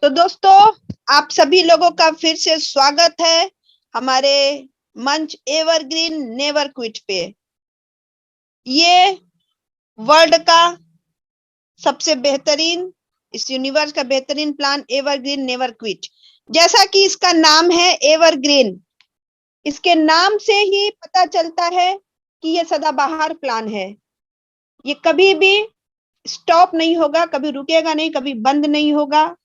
तो दोस्तों, आप सभी लोगों का फिर से स्वागत है हमारे मंच एवरग्रीन नेवर क्विट पे। ये वर्ल्ड का सबसे बेहतरीन, इस यूनिवर्स का बेहतरीन प्लान एवरग्रीन नेवर क्विट। जैसा कि इसका नाम है एवरग्रीन, इसके नाम से ही पता चलता है कि ये सदाबहार प्लान है। ये कभी भी स्टॉप नहीं होगा, कभी रुकेगा नहीं, कभी बंद नहीं होगा,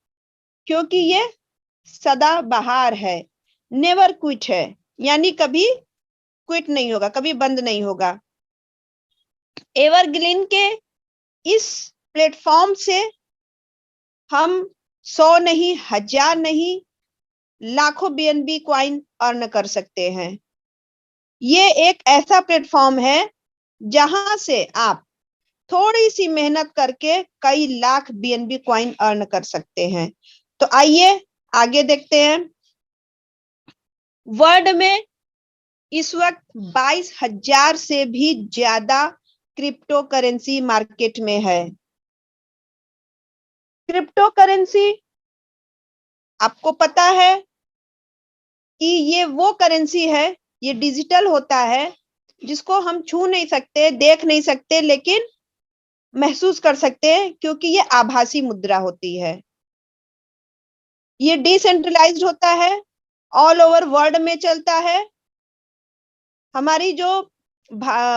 क्योंकि ये सदाबहार है, नेवर क्विट है, यानी कभी क्विट नहीं होगा, कभी बंद नहीं होगा। एवरग्रीन के इस प्लेटफॉर्म से हम 100 नहीं, 1000 नहीं, लाखों बीएनबी कॉइन अर्न कर सकते हैं। ये एक ऐसा प्लेटफॉर्म है जहां से आप थोड़ी सी मेहनत करके कई लाख बीएनबी कॉइन अर्न कर सकते हैं। तो आइए आगे देखते हैं। वर्ल्ड में इस वक्त 22,000 से भी ज्यादा क्रिप्टो करेंसी मार्केट में है। क्रिप्टो करेंसी, आपको पता है कि ये वो करेंसी है, ये डिजिटल होता है, जिसको हम छू नहीं सकते, देख नहीं सकते, लेकिन महसूस कर सकते हैं, क्योंकि ये आभासी मुद्रा होती है। ये डिसेंट्रलाइज्ड होता है, ऑल ओवर वर्ल्ड में चलता है। हमारी जो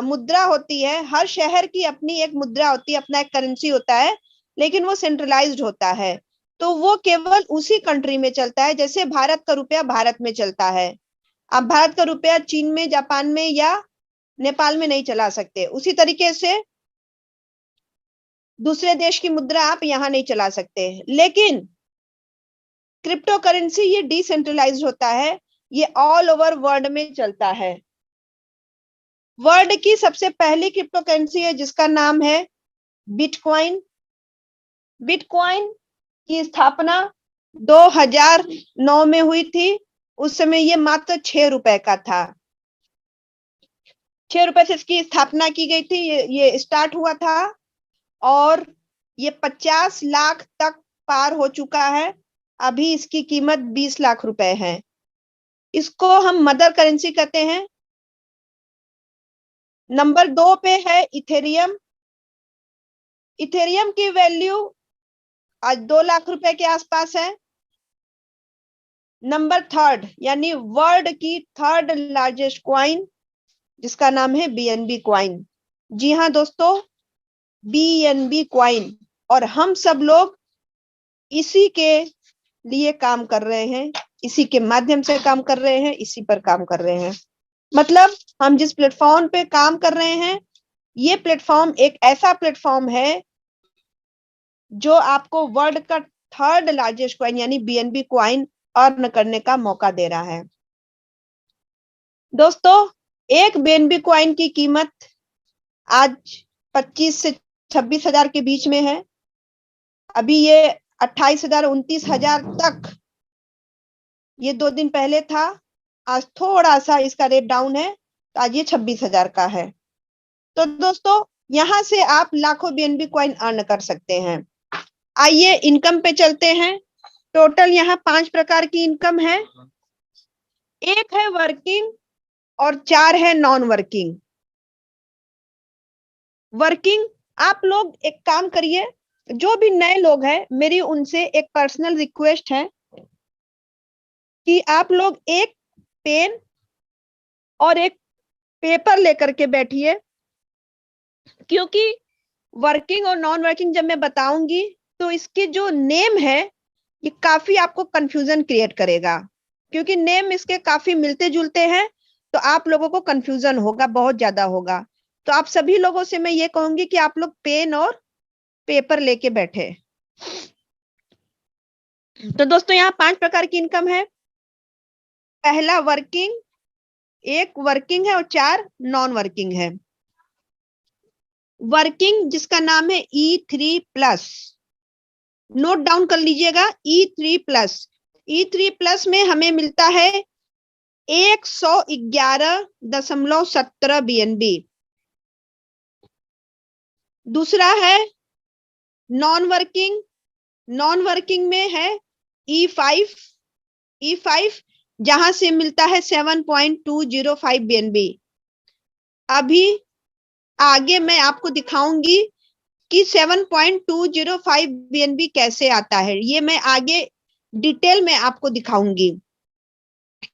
मुद्रा होती है, हर शहर की अपनी एक मुद्रा होती है, अपना एक करेंसी होता है, लेकिन वो सेंट्रलाइज्ड होता है। तो वो केवल उसी कंट्री में चलता है। जैसे भारत का रुपया भारत में चलता है, आप भारत का रुपया चीन में, जापान में या नेपाल में नहीं चला सकते। उसी तरीके से दूसरे देश की मुद्रा आप यहाँ नहीं चला सकते। लेकिन क्रिप्टो करेंसी ये डिसेंट्रलाइज्ड होता है, ये ऑल ओवर वर्ल्ड में चलता है। वर्ल्ड की सबसे पहली क्रिप्टो करेंसी है जिसका नाम है बिटकॉइन। बिटकॉइन की स्थापना 2009 में हुई थी। उस समय ये मात्र 6 रुपए का था। 6 रुपए से इसकी स्थापना की गई थी, ये स्टार्ट हुआ था, और ये 50 लाख तक पार हो चुका है। अभी इसकी कीमत 20 लाख रुपए है। इसको हम मदर करेंसी कहते हैं। नंबर 2 पे है इथेरियम। इथेरियम की वैल्यू आज 2 लाख रुपए के आसपास है। नंबर 3 यानी वर्ल्ड की 3rd लार्जेस्ट क्वाइन, जिसका नाम है बीएनबी क्वाइन। जी हाँ दोस्तों, बीएनबी क्वाइन। और हम सब लोग इसी के लिए काम कर रहे हैं, इसी के माध्यम से काम कर रहे हैं, इसी पर काम कर रहे हैं। मतलब हम जिस प्लेटफॉर्म पे काम कर रहे हैं, ये प्लेटफॉर्म एक ऐसा प्लेटफॉर्म है जो आपको वर्ल्ड का 3rd लार्जेस्ट क्वाइन यानी बीएनबी क्वाइन अर्न करने का मौका दे रहा है। दोस्तों, एक बीएनबी क्वाइन की कीमत आज 25 से 26,000 के बीच में है। अभी ये 28,000, 29,000 तक ये 2 दिन पहले था। आज थोड़ा सा इसका रेट डाउन है, तो आज ये 26,000 का है। तो दोस्तों, यहां से आप लाखों बीएनबी कॉइन अर्न कर सकते हैं। आइए इनकम पे चलते हैं। टोटल यहाँ 5 प्रकार की इनकम है। एक है वर्किंग और 4 है नॉन वर्किंग। वर्किंग, आप लोग एक काम करिए, जो भी नए लोग हैं, मेरी उनसे एक पर्सनल रिक्वेस्ट है कि आप लोग एक पेन और एक पेपर लेकर के बैठिए, क्योंकि वर्किंग और नॉन वर्किंग जब मैं बताऊंगी तो इसके जो नेम है ये काफी आपको कंफ्यूजन क्रिएट करेगा, क्योंकि नेम इसके काफी मिलते जुलते हैं। तो आप लोगों को कंफ्यूजन होगा, बहुत ज्यादा होगा। तो आप सभी लोगों से मैं ये कहूंगी कि आप लोग पेन और पेपर लेके बैठे। तो दोस्तों, यहाँ 5 प्रकार की इनकम है। पहला वर्किंग, एक वर्किंग है और 4 नॉन वर्किंग है। वर्किंग जिसका नाम है E3+, नोट डाउन कर लीजिएगा, E3+। E3+ में हमें मिलता है 111.17 बीएनबी। दूसरा है नॉन वर्किंग। नॉन वर्किंग में है E5 जहां से मिलता है 7.205 BNB। अभी आगे मैं आपको दिखाऊंगी कि 7.205 BNB कैसे आता है, ये मैं आगे डिटेल में आपको दिखाऊंगी,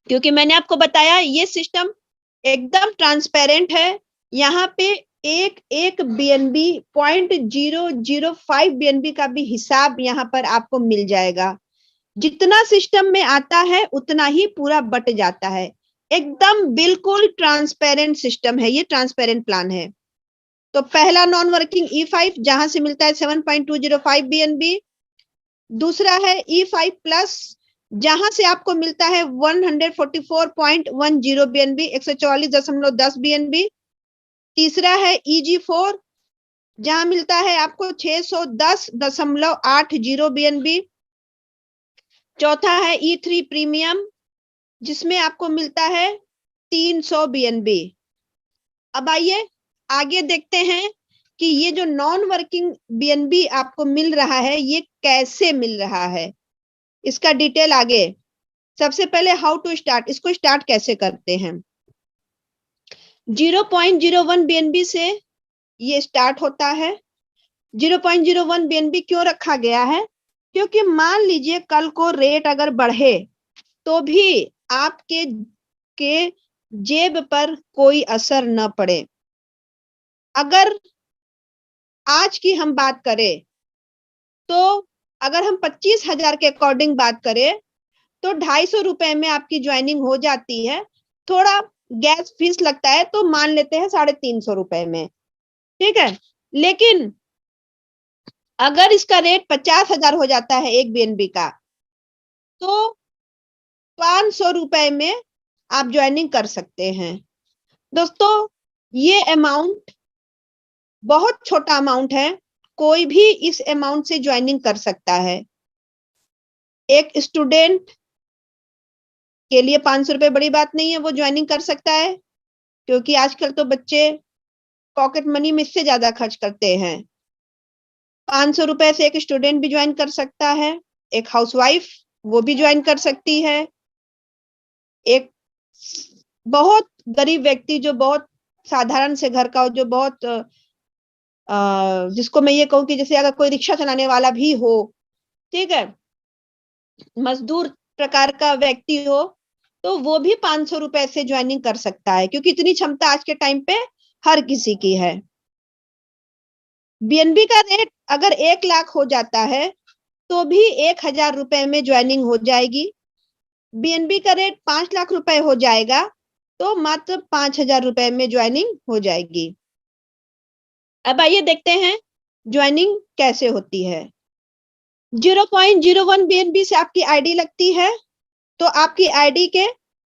क्योंकि मैंने आपको बताया ये सिस्टम एकदम ट्रांसपेरेंट है। यहाँ पे एक एक BNB 0.005 BNB का भी हिसाब यहाँ पर आपको मिल जाएगा। जितना सिस्टम में आता है उतना ही पूरा बट जाता है। एकदम बिल्कुल ट्रांसपेरेंट सिस्टम है, ये ट्रांसपेरेंट प्लान है। तो पहला नॉन वर्किंग E5 जहां से मिलता है 7.205 BNB। दूसरा है E5 प्लस जहां से आपको मिलता है 144.10 BNB, 144.10 BNB। तीसरा है EG4 जहां मिलता है आपको 610.80 BNB। चौथा है E3 प्रीमियम जिसमें आपको मिलता है 300 BNB। अब आइए आगे देखते हैं कि ये जो नॉन वर्किंग BNB आपको मिल रहा है ये कैसे मिल रहा है, इसका डिटेल आगे। सबसे पहले हाउ टू स्टार्ट, इसको स्टार्ट कैसे करते हैं। 0.01 BNB से ये स्टार्ट होता है। 0.01 BNB क्यों रखा गया है, क्योंकि मान लीजिए कल को रेट अगर बढ़े तो भी आपके जेब पर कोई असर न पड़े। अगर आज की हम बात करें तो अगर हम 25,000 के अकॉर्डिंग बात करें तो 250 रुपए में आपकी ज्वाइनिंग हो जाती है। थोड़ा गैस फीस लगता है तो मान लेते हैं 350 रुपए में, ठीक है। लेकिन अगर इसका रेट 50,000 हो जाता है एक BNB का तो 500 रुपए में आप ज्वाइनिंग कर सकते हैं। दोस्तों ये अमाउंट बहुत छोटा अमाउंट है, कोई भी इस अमाउंट से ज्वाइनिंग कर सकता है। एक स्टूडेंट के लिए 500 रुपए बड़ी बात नहीं है, वो ज्वाइनिंग कर सकता है, क्योंकि आजकल तो बच्चे पॉकेट मनी में इससे ज्यादा खर्च करते हैं। 500 रुपए से एक स्टूडेंट भी ज्वाइन कर सकता है, एक हाउसवाइफ वो भी ज्वाइन कर सकती है, एक बहुत गरीब व्यक्ति जो बहुत साधारण से घर का हो, जो बहुत जिसको मैं ये कहूँ कि जैसे अगर कोई रिक्शा चलाने वाला भी हो, ठीक है, मजदूर प्रकार का व्यक्ति हो, तो वो भी 500 रुपए से ज्वाइनिंग कर सकता है, क्योंकि इतनी क्षमता आज के टाइम पे हर किसी की है। BNB का रेट अगर 1 लाख हो जाता है तो भी 1,000 रुपए में ज्वाइनिंग हो जाएगी। BNB का रेट 5 लाख रुपए हो जाएगा तो मात्र 5,000 रुपए में ज्वाइनिंग हो जाएगी। अब आइए देखते हैं ज्वाइनिंग कैसे होती है। 0.01 BNB से आपकी आईडी लगती है तो आपकी आईडी के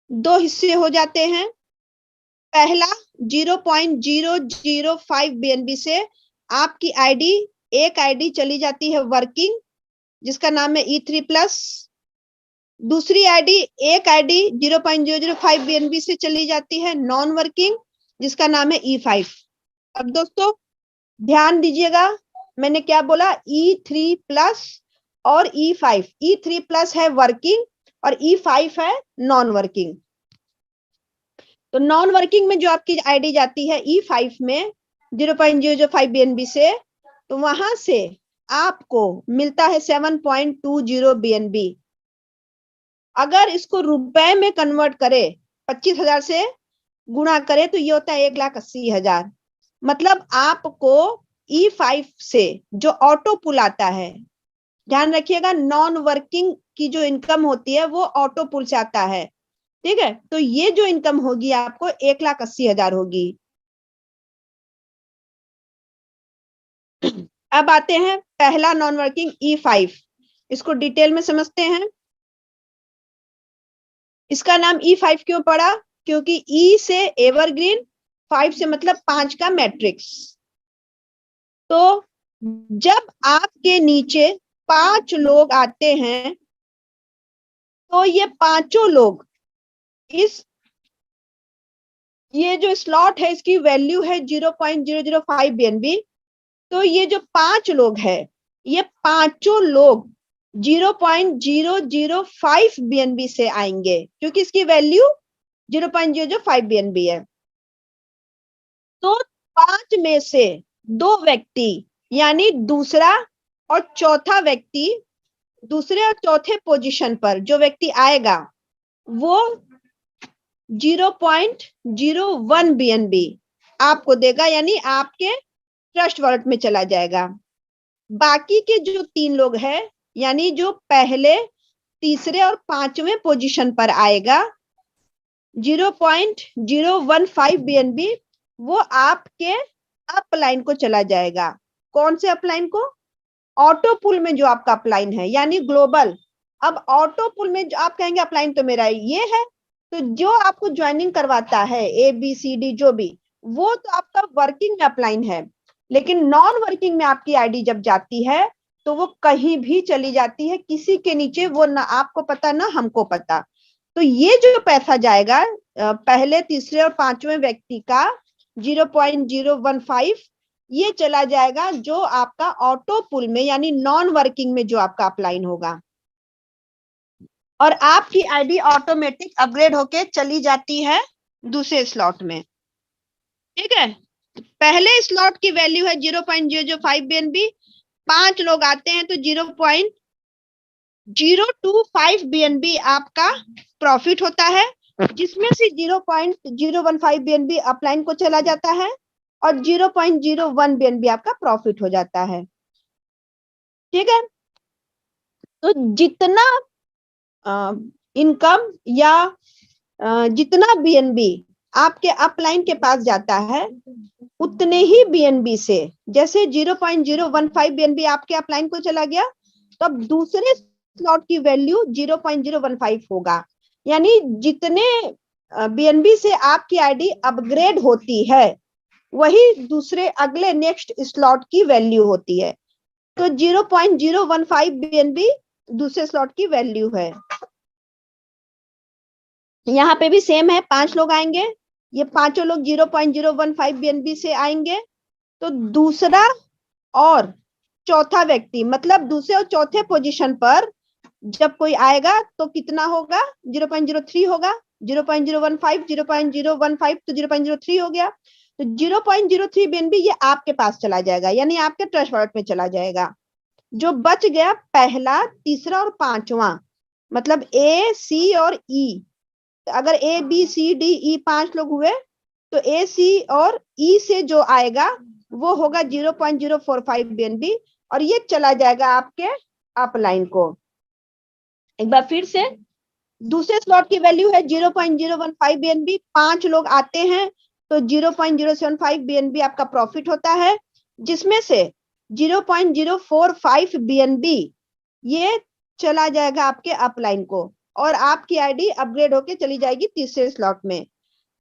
2 हिस्से हो जाते हैं। पहला 0.005 BNB से आपकी आईडी, एक आईडी चली जाती है वर्किंग जिसका नाम है E3 प्लस। दूसरी आईडी, एक आईडी 0.005 BNB से चली जाती है नॉन वर्किंग जिसका नाम है E5। अब दोस्तों ध्यान दीजिएगा मैंने क्या बोला, E3 प्लस और E5। E3 प्लस है वर्किंग और E5 है नॉन वर्किंग। तो नॉन वर्किंग में जो आपकी आईडी जाती है E5 में 0.005 BNB से, तो वहां से आपको मिलता है 7.20 BNB। अगर इसको रुपए में कन्वर्ट करे, 25,000 से गुणा करे तो ये होता है 1,80,000। मतलब आपको E5 से जो ऑटो पुल आता है, ध्यान रखिएगा नॉन वर्किंग की जो इनकम होती है वो ऑटो पुल से आता है, ठीक है। तो ये जो इनकम होगी आपको 1,80,000 होगी। अब आते हैं पहला नॉन वर्किंग E5, इसको डिटेल में समझते हैं। इसका नाम E5 क्यों पड़ा, क्योंकि E से एवरग्रीन, 5 से मतलब 5 का मैट्रिक्स। तो जब आपके नीचे 5 लोग आते हैं तो ये पांचों लोग इस ये जो स्लॉट है इसकी वैल्यू है 0.005 BNB। तो ये जो 5 लोग हैं ये पांचों लोग 0.005 BNB से आएंगे, क्योंकि इसकी वैल्यू 0.005 BNB है। तो 5 में से 2 व्यक्ति यानी दूसरा और चौथा व्यक्ति, दूसरे और चौथे पोजीशन पर जो व्यक्ति आएगा वो 0.01 BNB आपको देगा, यानी आपके ट्रस्ट वॉलेट में चला जाएगा। बाकी के जो 3 लोग हैं, यानी जो पहले, तीसरे और 5वें पोजीशन पर आएगा 0.015 BNB, वो आपके अपलाइन को चला जाएगा। कौन से अपलाइन को? ऑटो पूल में जो आपका अपलाइन है, यानी ग्लोबल। अब ऑटो पूल में जो आप कहेंगे अपलाइन तो मेरा ये है, तो जो आपको ज्वाइनिंग करवाता है ABCD जो भी, वो तो आपका वर्किंग अपलाइन है। लेकिन नॉन वर्किंग में आपकी आईडी जब जाती है तो वो कहीं भी चली जाती है, किसी के नीचे, वो ना आपको पता ना हमको पता। तो ये जो पैसा जाएगा पहले, तीसरे और 5वें व्यक्ति का 0.015, ये चला जाएगा जो आपका ऑटो पुल में यानी नॉन वर्किंग में जो आपका अपलाइन होगा, और आपकी आईडी ऑटोमेटिक अपग्रेड होके चली जाती है दूसरे स्लॉट में। ठीक है, पहले स्लॉट की वैल्यू है 0.005 BNB, 5 लोग आते हैं तो 0.025 BNB आपका प्रॉफिट होता है, जिसमें से 0.015 BNB अपलाइन को चला जाता है और 0.01 BNB आपका प्रॉफिट हो जाता है। ठीक है, तो जितना इनकम या जितना BNB आपके अपलाइन के पास जाता है, उतने ही BNB से, जैसे 0.015 BNB आपके अपलाइन को चला गया, तो अब दूसरे स्लॉट की वैल्यू 0.015 होगा, यानी जितने BNB से आपकी आईडी अपग्रेड होती है वही दूसरे अगले नेक्स्ट स्लॉट की वैल्यू होती है। तो 0.015 BNB दूसरे स्लॉट की वैल्यू है। यहाँ पे भी सेम है, 5 लोग आएंगे, ये पांचों लोग 0.015 BNB से आएंगे, तो दूसरा और चौथा व्यक्ति, मतलब दूसरे और चौथे पोजीशन पर जब कोई आएगा तो कितना होगा? 0.03 होगा, 0.015, 0.015 तो 0.03 हो गया, तो 0.03 BNB ये आपके पास चला जाएगा, यानी आपके ट्रस्ट वॉलेट में चला जाएगा। जो बच गया पहला, तीसरा और 5वां, मतलब A, C और E, अगर A, B, C, D, E 5 लोग हुए तो A, C और E से जो आएगा वो होगा 0.045 BNB, और ये चला जाएगा आपके अपलाइन को। एक बार फिर से, दूसरे स्लॉट की वैल्यू है 0.015 BNB, 5 लोग आते हैं तो 0.075 BNB आपका प्रॉफिट होता है, जिसमें से 0.045 BNB ये चला जाएगा आपके अपलाइन को, और आपकी आईडी अपग्रेड होके चली जाएगी तीसरे स्लॉट में।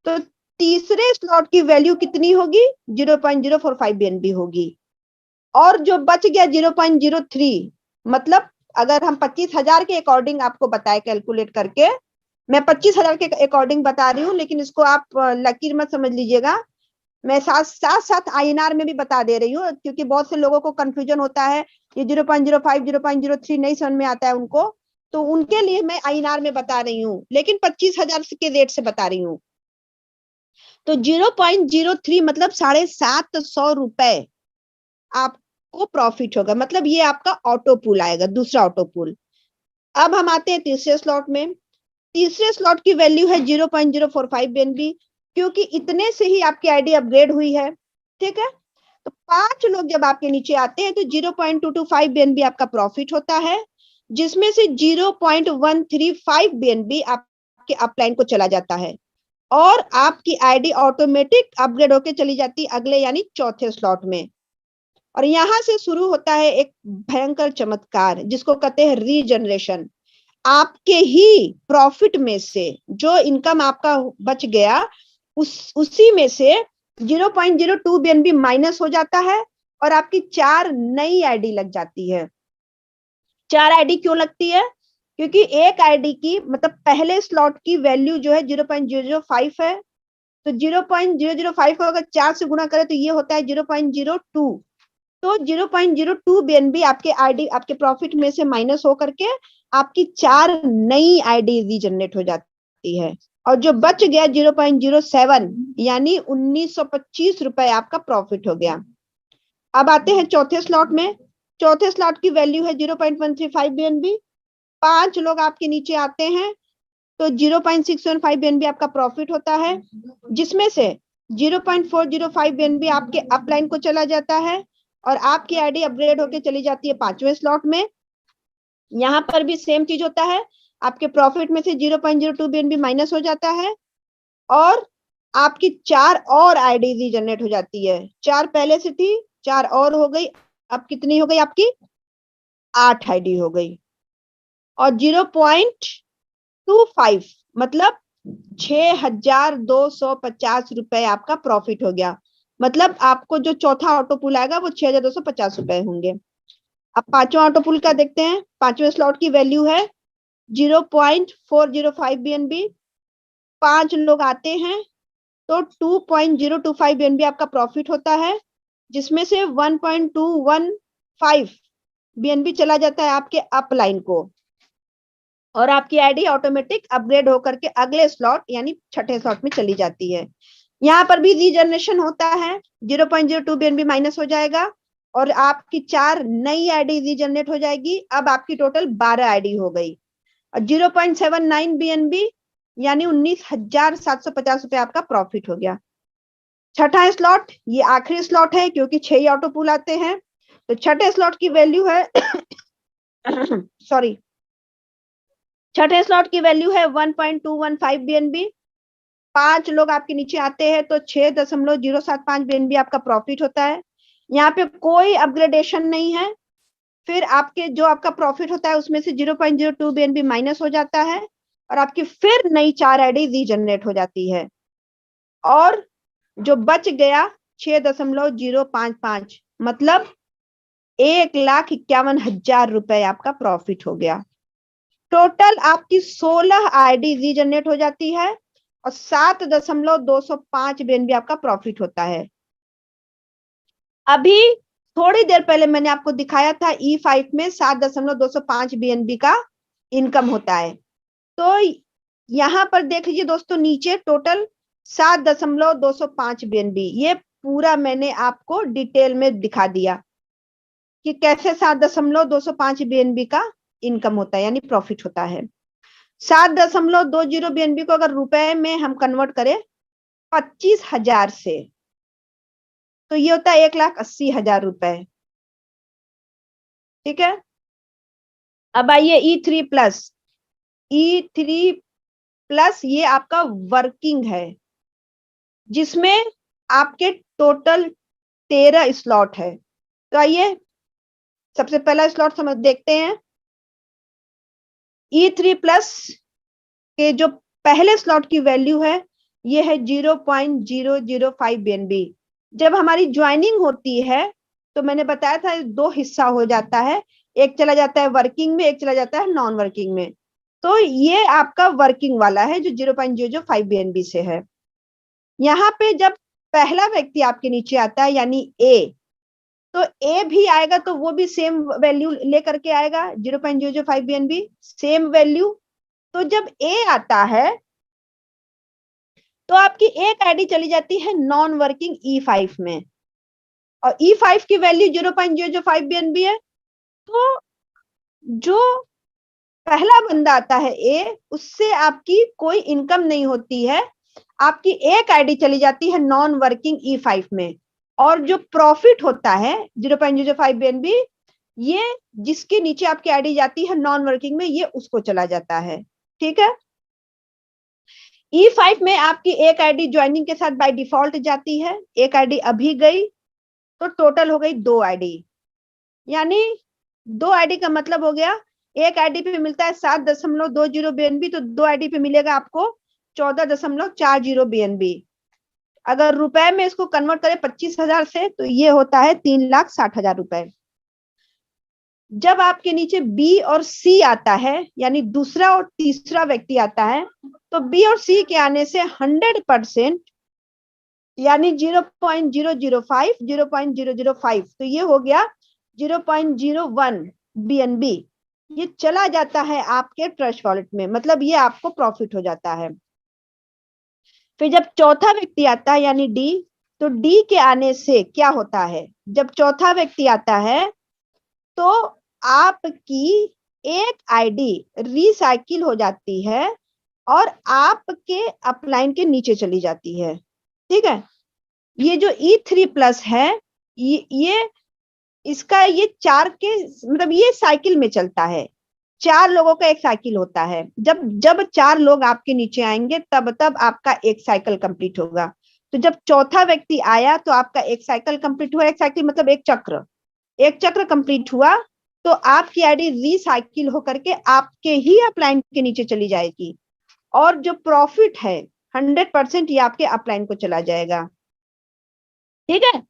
तो तीसरे स्लॉट की वैल्यू कितनी होगी? 0.045 BNB होगी, और जो बच गया 0.03, मतलब अगर हम 25,000 के अकॉर्डिंग आपको बताए कैलकुलेट करके, मैं 25,000 के अकॉर्डिंग बता रही हूँ, लेकिन इसको आप लकीर मत समझ लीजिएगा, मैं साथ साथ INR में भी बता दे रही हूँ, क्योंकि बहुत से लोगों को कंफ्यूजन होता है, ये 0.05, 0.03 नहीं समझ में आता है उनको, तो उनके लिए मैं INR में बता रही हूँ, लेकिन 25,000 के रेट से बता रही हूँ। तो 0.03 मतलब 750 रुपए आपको प्रॉफिट होगा, मतलब ये आपका ऑटो पूल आएगा, दूसरा ऑटो पूल। अब हम आते हैं तीसरे स्लॉट में। तीसरे स्लॉट की वैल्यू है 0.045 BNB, क्योंकि इतने से ही आपकी आईडी अपग्रेड हुई है। ठीक है, तो 5 लोग जब आपके नीचे आते हैं तो 0.225 BNB आपका प्रॉफिट होता है, जिसमें से 0.135 BNB आपके अपलाइन को चला जाता है, और आपकी आईडी ऑटोमेटिक अपग्रेड होके चली जाती है अगले यानी चौथे स्लॉट में। और यहां से शुरू होता है एक भयंकर चमत्कार, जिसको कहते हैं रीजनरेशन। आपके ही प्रॉफिट में से जो इनकम आपका बच गया, उसी में से 0.02 BNB माइनस हो जाता है, और आपकी 4 नई आईडी लग जाती है। 4 आईडी क्यों लगती है? क्योंकि एक आईडी की, मतलब पहले स्लॉट की वैल्यू जो है 0.005 है, तो 0.005 को अगर 4 से गुणा करें तो ये होता है 0.02, तो 0.02 BNB आपके आईडी, आपके प्रॉफिट में से माइनस हो करके आपकी 4 नई आईडी जनरेट हो जाती है, और जो बच गया 0.07 यानी 1925 रुपए आपका प्रॉफिट हो गया। अब आते हैं चौथे स्लॉट में। चौथे स्लॉट की वैल्यू है 0.135 BNB। 5 लोग आपके नीचे आते हैं तो 0.615 BNB आपका प्रॉफिट होता है, जिसमें से 0.405 BNB आपके अपलाइन को चला जाता है और आपकी आईडी अपग्रेड होके चली जाती है 5वें स्लॉट में। यहां पर भी सेम चीज होता है, आपके प्रॉफिट में से 0.02 BNB माइनस हो जाता है और आपकी 4 और आईडी जनरेट हो जाती है। 4 पहले से थी, 4 और हो गई, अब कितनी हो गई आपकी? 8 आईडी हो गई, और 0.25 मतलब 6,250 रुपए आपका प्रॉफिट हो गया। मतलब आपको जो चौथा ऑटो पुल आएगा वो 6,250 रुपए होंगे। अब पांचवा ऑटो पुल का देखते हैं। पांचवें स्लॉट की वैल्यू है 0.405 BNB। 5 लोग आते हैं तो 2.025 BNB आपका प्रॉफिट होता है, जिसमें से 1.215 BNB चला जाता है आपके अप लाइन को, और आपकी आईडी ऑटोमेटिक अपग्रेड होकर के अगले स्लॉट यानी छठे स्लॉट में चली जाती है। यहाँ पर भी रीजनरेशन होता है, 0.02 BNB माइनस हो जाएगा और आपकी 4 नई आईडी रीजनरेट हो जाएगी। अब आपकी टोटल 12 आईडी हो गई, और 0.79 BNB यानी 19,750 रुपए आपका प्रॉफिट हो गया। छठा स्लॉट ये आखिरी स्लॉट है क्योंकि 6 ही ऑटो पुल आते हैं। तो छठे स्लॉट की वैल्यू है सॉरी, छठे स्लॉट की वैल्यू है 1.215 BNB। 5 लोग आपके नीचे आते हैं तो 6.075 BNB आपका प्रॉफिट होता है। यहाँ पे कोई अपग्रेडेशन नहीं है। फिर आपके जो आपका प्रॉफिट होता है उसमें से 0.02 BNB माइनस हो जाता है और आपकी फिर नई 4 आईडी रीजनरेट हो जाती है, और जो बच गया 6.055 मतलब 1,51,000 रुपए आपका प्रॉफिट हो गया। टोटल आपकी 16 आईडी रीजनरेट हो जाती है और 7.205 BNB आपका प्रॉफिट होता है। अभी थोड़ी देर पहले मैंने आपको दिखाया था E5 में 7.205 BNB का इनकम होता है। तो यहां पर देख लीजिए दोस्तों, नीचे टोटल 7.205 BNB, ये पूरा मैंने आपको डिटेल में दिखा दिया कि कैसे 7.205 BNB का इनकम होता है यानी प्रॉफिट होता है। 7.20 BNB को अगर रुपए में हम कन्वर्ट करें 25,000 से, तो ये होता है 1,80,000 रुपए। ठीक है, अब आइए E3+। E3+ ये आपका वर्किंग है, जिसमें आपके टोटल 13 स्लॉट है। तो आइए सबसे पहला स्लॉट समझ देखते हैं। E3+ के जो पहले स्लॉट की वैल्यू है ये है 0.005 BNB। जब हमारी ज्वाइनिंग होती है तो मैंने बताया था 2 हिस्सा हो जाता है, एक चला जाता है वर्किंग में, एक चला जाता है नॉन वर्किंग में। तो ये आपका वर्किंग वाला है जो 0.005 BNB से है। यहाँ पे जब पहला व्यक्ति आपके नीचे आता है यानी ए, तो ए भी आएगा तो वो भी सेम वैल्यू लेकर के आएगा 0.005 BNB, सेम वैल्यू। तो जब ए आता है तो आपकी एक आईडी चली जाती है नॉन वर्किंग E5 में, और E5 की वैल्यू 0.005 BNB है। तो जो पहला बंदा आता है ए, उससे आपकी कोई इनकम नहीं होती है, आपकी एक आईडी चली जाती है नॉन वर्किंग E5 में, और जो प्रॉफिट होता है 0.005 BNB ये जिसके नीचे आपकी आईडी जाती है नॉन वर्किंग में, ये उसको चला जाता है। ठीक है, E5 में आपकी एक आईडी ज्वाइनिंग के साथ बाय डिफॉल्ट जाती है, एक आईडी अभी गई तो टोटल हो गई 2 आईडी, यानी 2 आईडी का मतलब हो गया एक आईडी पे मिलता है 7.20 BNB, तो 2 आईडी पे मिलेगा आपको 14.40 BNB। अगर रुपए में इसको कन्वर्ट करें 25,000 से तो ये होता है 3,60,000 रुपए। जब आपके नीचे बी और सी आता है यानी दूसरा और तीसरा व्यक्ति आता है, तो बी और सी के आने से 100% यानी 0.005, 0.005, तो ये हो गया 0.01 BNB। ये चला जाता है आपके ट्रस्ट वॉलेट में, मतलब ये आपको प्रॉफिट हो जाता है। फिर जब चौथा व्यक्ति आता है यानी डी, तो डी के आने से क्या होता है, जब चौथा व्यक्ति आता है तो आपकी एक आईडी रिसाइकिल हो जाती है और आपके अपलाइन के नीचे चली जाती है। ठीक है, ये जो E3+ है, ये इसका ये 4 के मतलब ये साइकिल में चलता है, 4 लोगों का एक साइकिल होता है। जब जब 4 लोग आपके नीचे आएंगे तब तब आपका एक साइकिल कंप्लीट होगा। तो जब चौथा व्यक्ति आया तो आपका एक साइकिल कंप्लीट हुआ, एक साइकिल मतलब एक चक्र कंप्लीट हुआ, तो आपकी आईडी रिसाइकिल होकर के आपके ही अपलाइन के नीचे चली जाएगी और जो प्रॉफिट है 100% ये आपके अपलाइन को चला जाएगा। ठीक है,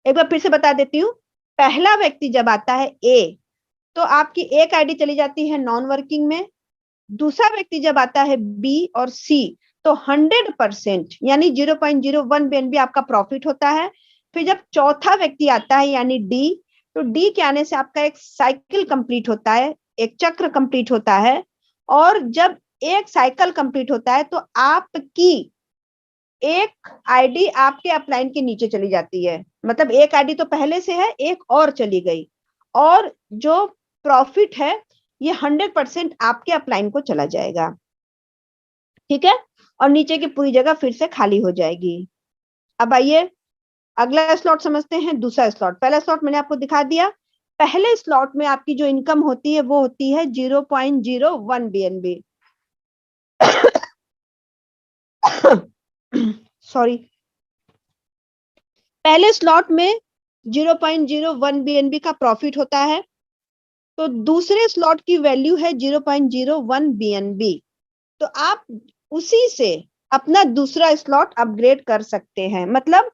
एक बार फिर से बता देती हूँ। पहला व्यक्ति जब आता है ए, तो आपकी एक आईडी चली जाती है नॉन वर्किंग में। दूसरा व्यक्ति जब आता है बी और सी, तो 100% यानी 0.01 BNB आपका प्रॉफिट होता है। फिर जब चौथा व्यक्ति आता है यानी डी, तो डी के आने से आपका एक साइकिल कंप्लीट होता है, एक चक्र कंप्लीट होता है। और जब एक साइकिल कंप्लीट होता है तो आपकी एक आईडी आपके अपलाइन के नीचे चली जाती है, मतलब एक आईडी तो पहले से है, एक और चली गई, और जो प्रॉफिट है ये 100% आपके अपलाइन को चला जाएगा। ठीक है, और नीचे की पूरी जगह फिर से खाली हो जाएगी। अब आइए अगला स्लॉट समझते हैं, दूसरा स्लॉट। पहला स्लॉट मैंने आपको दिखा दिया। पहले स्लॉट में आपकी जो इनकम होती है वो होती है 0.01 BNB। सॉरी, पहले स्लॉट में 0.01 BNB का प्रॉफिट होता है, तो दूसरे स्लॉट की वैल्यू है 0.01 BNB। तो आप उसी से अपना दूसरा स्लॉट अपग्रेड कर सकते हैं, मतलब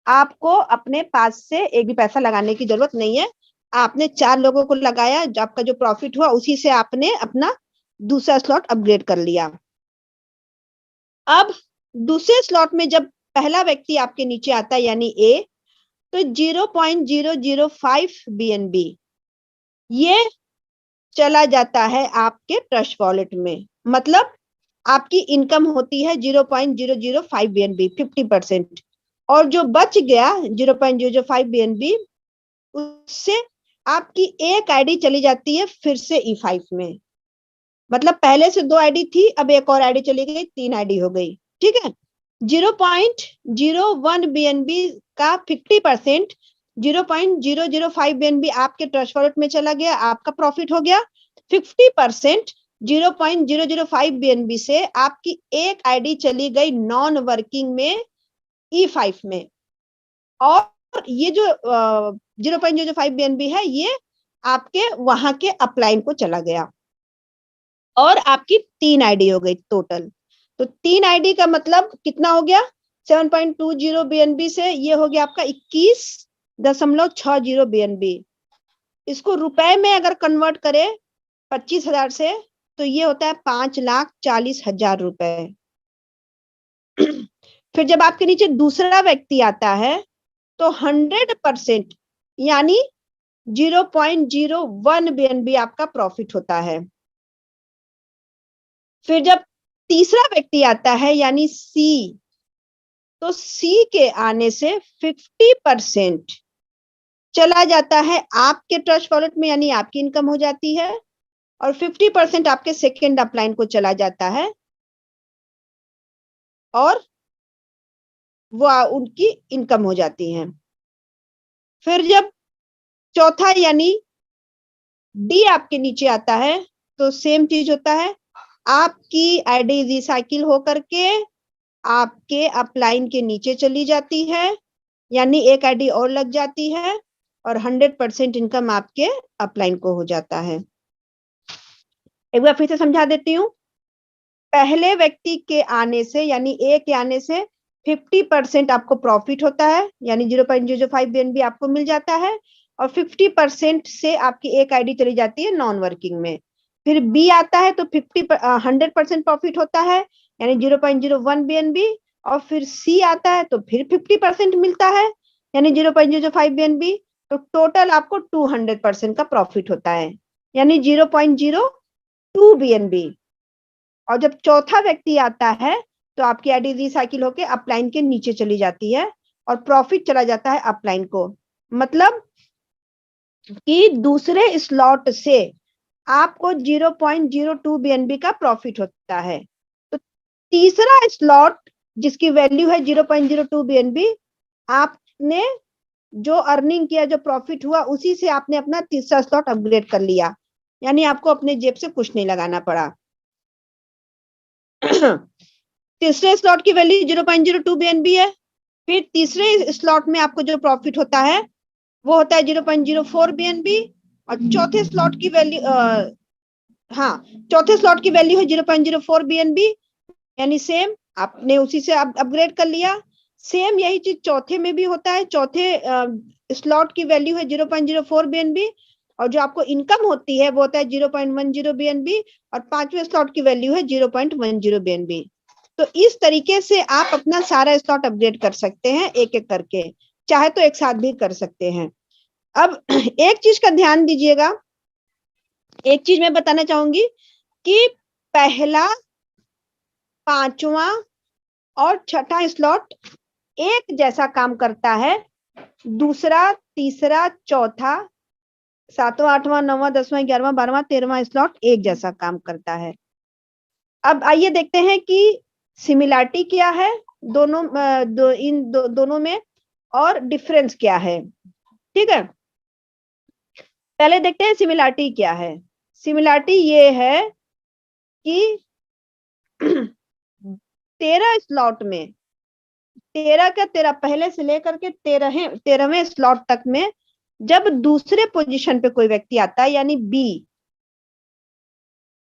आपको अपने पास से एक भी पैसा लगाने की जरूरत नहीं है। आपने 4 लोगों को लगाया, आपका जो प्रॉफिट हुआ उसी से आपने अपना दूसरा स्लॉट अपग्रेड कर लिया। अब दूसरे स्लॉट में जब पहला व्यक्ति आपके नीचे आता है यानी ए, तो 0.005 BNB ये चला जाता है आपके ट्रस्ट वॉलेट में, मतलब आपकी इनकम होती है 0.005 BNB 50%, और जो बच गया 0.005 BNB उससे आपकी एक आईडी चली जाती है फिर से E5 में, मतलब पहले से 2 आईडी थी, अब एक और आईडी चली गई, 3 आईडी हो गई। ठीक है, 0.01 BNB का 50% 0.005 BNB आपके ट्रस्ट वॉलेट में चला गया, आपका प्रॉफिट हो गया। 50% 0.005 BNB से आपकी एक आईडी चली गई नॉन वर्किंग में E5 में, और ये जो 0.005 BNB है ये आपके वहां के अपलाइन को चला गया, और आपकी 3 आईडी हो गई टोटल। तो 3 आईडी का मतलब कितना हो गया, 7.20 BNB से ये हो गया आपका 21.60 BNB। इसको रुपए में अगर कन्वर्ट करें 25,000 से, तो ये होता है 5,40,000 रुपए। फिर जब आपके नीचे दूसरा व्यक्ति आता है तो 100% यानी 0.01 BNB आपका प्रॉफिट होता है। फिर जब तीसरा व्यक्ति आता है यानी सी, तो सी के आने से 50% चला जाता है आपके ट्रस्ट वॉलेट में, यानी आपकी इनकम हो जाती है, और 50% आपके सेकेंड अपलाइन को चला जाता है, और वो उनकी इनकम हो जाती है। फिर जब चौथा यानी डी आपके नीचे आता है तो सेम चीज होता है, आपकी आईडी रिसाइकिल होकर के आपके अपलाइन के नीचे चली जाती है, यानी एक आईडी और लग जाती है, और 100% इनकम आपके अपलाइन को हो जाता है। एक बार फिर से समझा देती हूँ। पहले व्यक्ति के आने से यानी ए के आने से 50% आपको प्रॉफिट होता है, यानी 0.005 BNB आपको मिल जाता है, और 50% से आपकी एक आईडी चली जाती है नॉन वर्किंग में। फिर बी आता है तो 100% प्रॉफिट होता है, यानी 0.01 BNB, और फिर सी आता है तो फिर 50% मिलता है, यानी 0.05 BNB। तो टोटल आपको 200% का प्रॉफिट होता है, यानी 0.02 BNB। और जब चौथा व्यक्ति आता है तो आपकी आईडी रिसाइकिल होके अपलाइन के नीचे चली जाती है और प्रॉफिट चला जाता है अपलाइन को। मतलब कि दूसरे स्लॉट से आपको 0.02 BNB का प्रॉफिट होता है। तो तीसरा स्लॉट जिसकी वैल्यू है 0.02 BNB, आपने जो अर्निंग किया, जो प्रॉफिट हुआ, उसी से आपने अपना तीसरा स्लॉट अपग्रेड कर लिया, यानी आपको अपने जेब से कुछ नहीं लगाना पड़ा। तीसरे स्लॉट की वैल्यू 0.02 BNB है। फिर तीसरे स्लॉट में आपको जो प्रॉफिट होता है वो होता है 0.04 BNB। और चौथे स्लॉट की वैल्यू चौथे स्लॉट की वैल्यू है 0.04 BNB, यानी सेम आपने उसी से अपग्रेड कर लिया। सेम यही चीज चौथे में भी होता है। चौथे स्लॉट की वैल्यू है 0.04 BNB और जो आपको इनकम होती है वो होता है 0.10 BNB और पांचवें स्लॉट की वैल्यू है 0.10 BNB। तो इस तरीके से आप अपना सारा स्लॉट अपग्रेड कर सकते हैं एक एक करके, चाहे तो एक साथ भी कर सकते हैं। अब एक चीज का ध्यान दीजिएगा, एक चीज मैं बताना चाहूंगी कि पहला, पांचवा और छठा स्लॉट एक जैसा काम करता है। दूसरा, तीसरा, चौथा, सातवां, आठवां, नौवां, 10वां, 11वां, 12वां, 13वां स्लॉट एक जैसा काम करता है। अब आइए देखते हैं कि सिमिलरिटी क्या है दोनों दोनों में और डिफरेंस क्या है। ठीक है, पहले देखते हैं सिमिलरिटी क्या है। सिमिलरिटी ये है कि 13 स्लॉट में, 13 पहले से लेकर के 13वें स्लॉट तक में जब दूसरे पोजीशन पे कोई व्यक्ति आता है, यानी बी,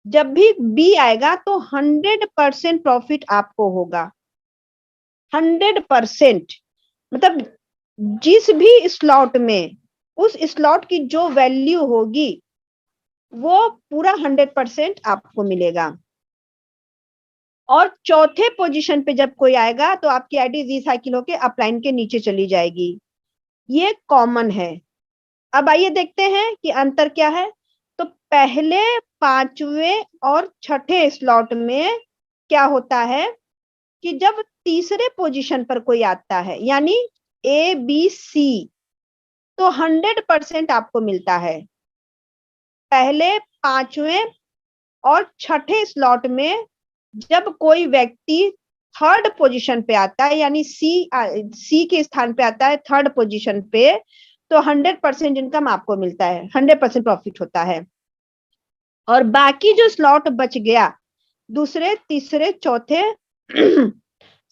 जब भी बी आएगा तो 100% प्रॉफिट आपको होगा। 100%, मतलब जिस भी स्लॉट में उस स्लॉट की जो वैल्यू होगी वो पूरा 100% आपको मिलेगा। और चौथे पोजीशन पे जब कोई आएगा तो आपकी आईडी रिसाइकिल होके अपलाइन के नीचे चली जाएगी। ये कॉमन है। अब आइए देखते हैं कि अंतर क्या है। तो पहले, पांचवें और छठे स्लॉट में क्या होता है कि जब तीसरे पोजीशन पर कोई आता है, यानी ए बी सी, तो 100% आपको मिलता है। पहले, पांचवें और छठे स्लॉट में जब कोई व्यक्ति थर्ड पोजीशन पे आता है, यानी सी के स्थान पे आता है थर्ड पोजीशन पे, तो 100% इनकम आपको मिलता है, 100% प्रॉफिट होता है। और बाकी जो स्लॉट बच गया, दूसरे, तीसरे, चौथे,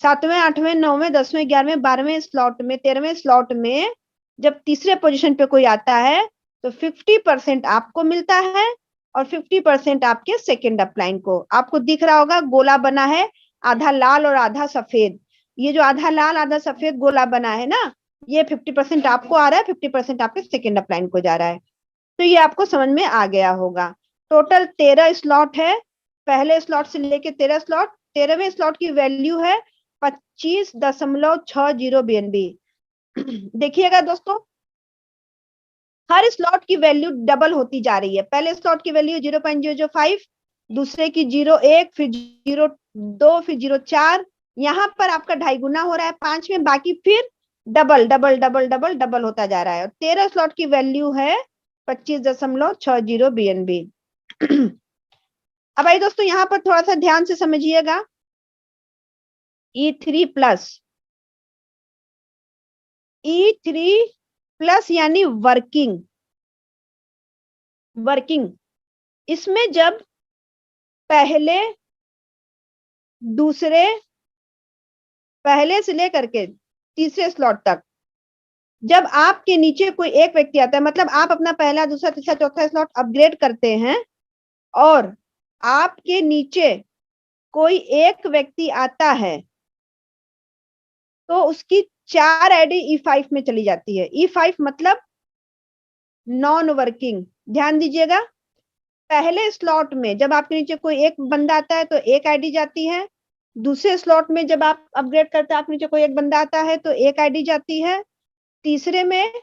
सातवें, आठवें, नौवें, 10वें, 11वें, 12वें स्लॉट में, 13वें स्लॉट में जब तीसरे पोजीशन पे कोई आता है तो 50% आपको मिलता है और 50% आपके सेकेंड अपलाइन को। आपको दिख रहा होगा गोला बना है, आधा लाल और आधा सफेद। ये जो आधा लाल आधा सफेद गोला बना है ना, ये 50% आपको आ रहा है, 50% आपके सेकेंड अपलाइन को जा रहा है। तो ये आपको समझ में आ गया होगा। टोटल 13 स्लॉट है, पहले स्लॉट से लेके 13 स्लॉट। 13वें स्लॉट की वैल्यू है 25.60 BNB। देखिएगा दोस्तों, हर स्लॉट की वैल्यू डबल होती जा रही है। पहले स्लॉट की वैल्यू 0.005, दूसरे की 0.1, फिर 0.2, फिर 0.4, यहाँ पर आपका 2.5 गुना हो रहा है 5 में, बाकी फिर double double double double double होता जा रहा है। और 13 स्लॉट की वैल्यू है 25.60 BNB। अब आइए दोस्तों, यहाँ पर थोड़ा सा ध्यान से समझिएगा। E3 प्लस यानी वर्किंग, इसमें जब पहले, दूसरे, पहले से लेकर के तीसरे स्लॉट तक जब आपके नीचे कोई एक व्यक्ति आता है, मतलब आप अपना पहला, दूसरा, तीसरा, चौथा स्लॉट अपग्रेड करते हैं और आपके नीचे कोई एक व्यक्ति आता है तो उसकी 4 आईडी E5 में चली जाती है। E5 मतलब नॉन वर्किंग। ध्यान दीजिएगा, पहले स्लॉट में जब आपके नीचे कोई एक बंदा आता है तो एक आईडी जाती है, दूसरे स्लॉट में जब आप अपग्रेड करते हैं, आप नीचे कोई एक बंदा आता है तो एक आईडी जाती है। तीसरे में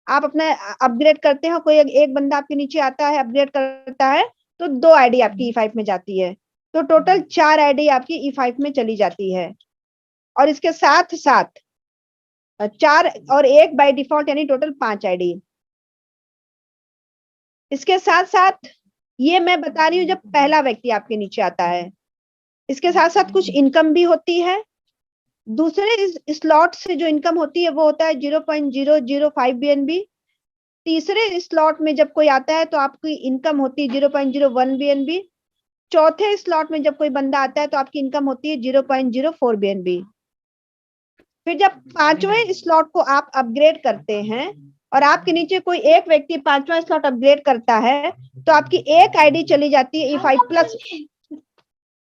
आप अपना अपग्रेड करते हैं, कोई एक बंदा आपके नीचे आता है, अपग्रेड करता है, तो 2 आईडी आपकी E5 में जाती है। तो टोटल 4 आईडी आपकी E5 में चली जाती है। और इसके साथ साथ 4 और 1 बाय डिफॉल्ट, यानी टोटल 5 आईडी। इसके साथ साथ ये मैं बता रही हूँ जब पहला व्यक्ति आपके नीचे आता है। इसके साथ साथ कुछ इनकम भी होती है। दूसरे स्लॉट से जो इनकम होती है वो होता है 0.005 BNB। तीसरे स्लॉट में जब कोई आता है तो आपकी इनकम होती है 0.01 BNB। चौथे स्लॉट में जब कोई बंदा आता है तो आपकी इनकम होती है 0.04 BNB। फिर जब 5वें स्लॉट को आप अपग्रेड करते हैं और आपके नीचे कोई एक व्यक्ति 5वां स्लॉट अपग्रेड करता है तो आपकी एक आईडी चली जाती है E5 प्लस।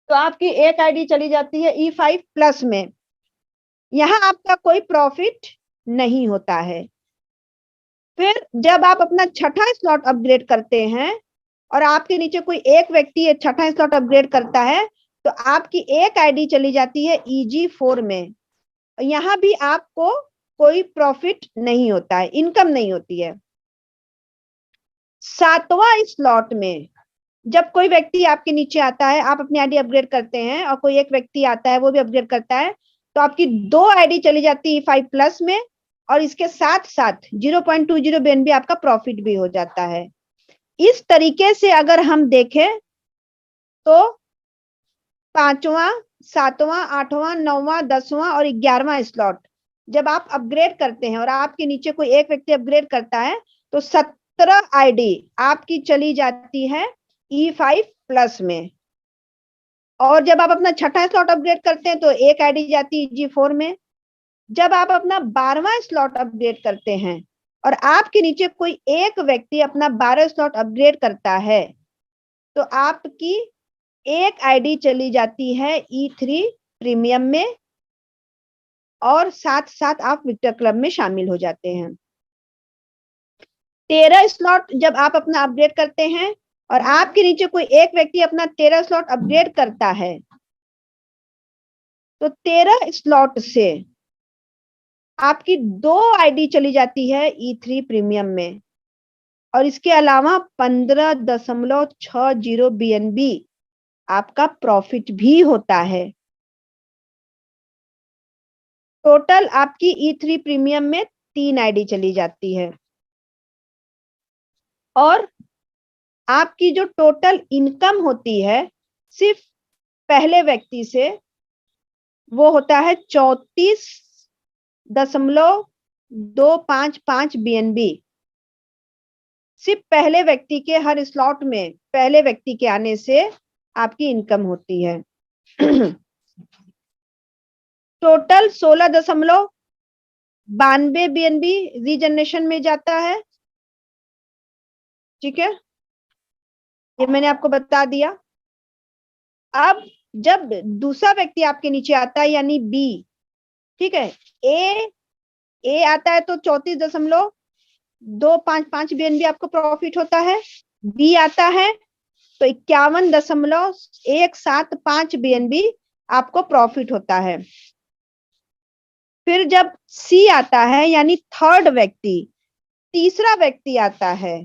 तो आपकी एक आईडी चली जाती है E5 प्लस में। यहां आपका कोई प्रॉफिट नहीं होता है। फिर जब आप अपना छठा स्लॉट अपग्रेड करते हैं और आपके नीचे कोई एक व्यक्ति ये छठा स्लॉट अपग्रेड करता है तो आपकी एक आईडी चली जाती है EG4 में। यहां भी आपको कोई प्रॉफिट नहीं होता है, इनकम नहीं होती है। 7वां स्लॉट में जब कोई व्यक्ति आपके नीचे आता है, आप अपनी आईडी अपग्रेड करते हैं और कोई एक व्यक्ति आता है वो भी अपग्रेड करता है, तो आपकी 2 आईडी चली जाती है E5 प्लस में और इसके साथ साथ 0.20 BNB आपका प्रॉफिट भी हो जाता है। इस तरीके से अगर हम देखें तो 5वां, 7वां, 8वां, 9वां, 10वां और 11वां स्लॉट जब आप अपग्रेड करते हैं और आपके नीचे कोई एक व्यक्ति अपग्रेड करता है तो 17 आईडी आपकी चली जाती है E5 प्लस में। और जब आप अपना छठा स्लॉट अपग्रेड करते हैं तो एक आईडी जाती है G4 में। जब आप अपना 12वां स्लॉट अपग्रेड करते हैं और आपके नीचे कोई एक व्यक्ति अपना 12 स्लॉट अपग्रेड करता है तो आपकी एक आईडी चली जाती है E3 प्रीमियम में और साथ साथ आप विक्टर क्लब में शामिल हो जाते हैं। 13 स्लॉट जब आप अपना अपग्रेड करते हैं और आपके नीचे कोई एक व्यक्ति अपना 13 स्लॉट अपग्रेड करता है तो 13 स्लॉट से आपकी 2 आईडी चली जाती है E3 प्रीमियम में और इसके अलावा 15.60 BNB आपका प्रॉफिट भी होता है। टोटल आपकी E3 प्रीमियम में 3 आईडी चली जाती है और आपकी जो टोटल इनकम होती है सिर्फ पहले व्यक्ति से वो होता है 34.255 BNB। सिर्फ पहले व्यक्ति के हर स्लॉट में पहले व्यक्ति के आने से आपकी इनकम होती है। टोटल 16.92 BNB रीजनरेशन में जाता है। ठीक है, ये मैंने आपको बता दिया। अब जब दूसरा व्यक्ति आपके नीचे आता है यानी B, ठीक है, ए आता है तो 34.255 BNB आपको प्रॉफिट होता है। बी आता है तो 51.175 BNB आपको प्रॉफिट होता है। फिर जब सी आता है यानी थर्ड व्यक्ति, तीसरा व्यक्ति आता है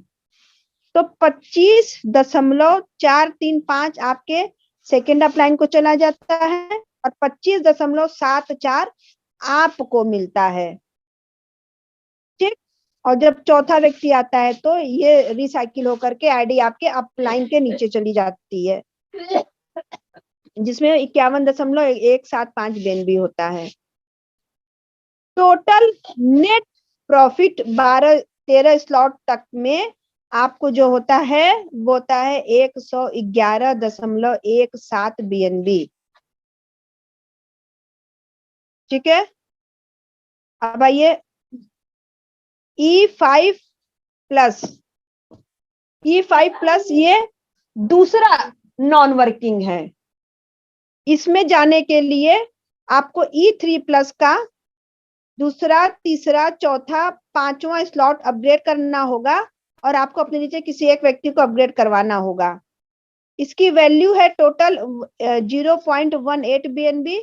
तो 25.435 आपके सेकेंड अपलाइन को चला जाता है और 25.74 आपको मिलता है। ठीक, और जब चौथा व्यक्ति आता है तो ये रिसाइकिल होकर के आईडी आपके अपलाइन के नीचे चली जाती है जिसमें 51.175 BNB होता है। टोटल नेट प्रॉफिट 12-13 स्लॉट तक में आपको जो होता है वो होता है 111.17 BNB। ठीक है, अब आइए E5 प्लस। E5 प्लस ये दूसरा नॉन वर्किंग है। इसमें जाने के लिए आपको E3 प्लस का दूसरा, तीसरा, चौथा, 5वां स्लॉट अपग्रेड करना होगा और आपको अपने नीचे किसी एक व्यक्ति को अपग्रेड करवाना होगा। इसकी वैल्यू है टोटल 0.18 BNB,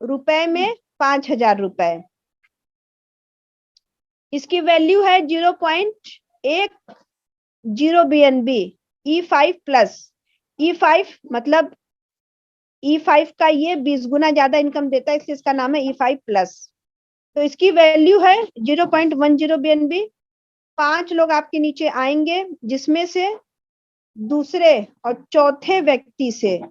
रुपए में 5,000 रुपए। इसकी वैल्यू है 0.10 BNB E5 प्लस। E5 मतलब E5 का ये 20 गुना ज्यादा इनकम देता है, इसलिए इसका नाम है E5 प्लस। तो इसकी वैल्यू है 0.10 BNB। 5 लोग आपके नीचे आएंगे, जिसमें से दूसरे और चौथे व्यक्ति से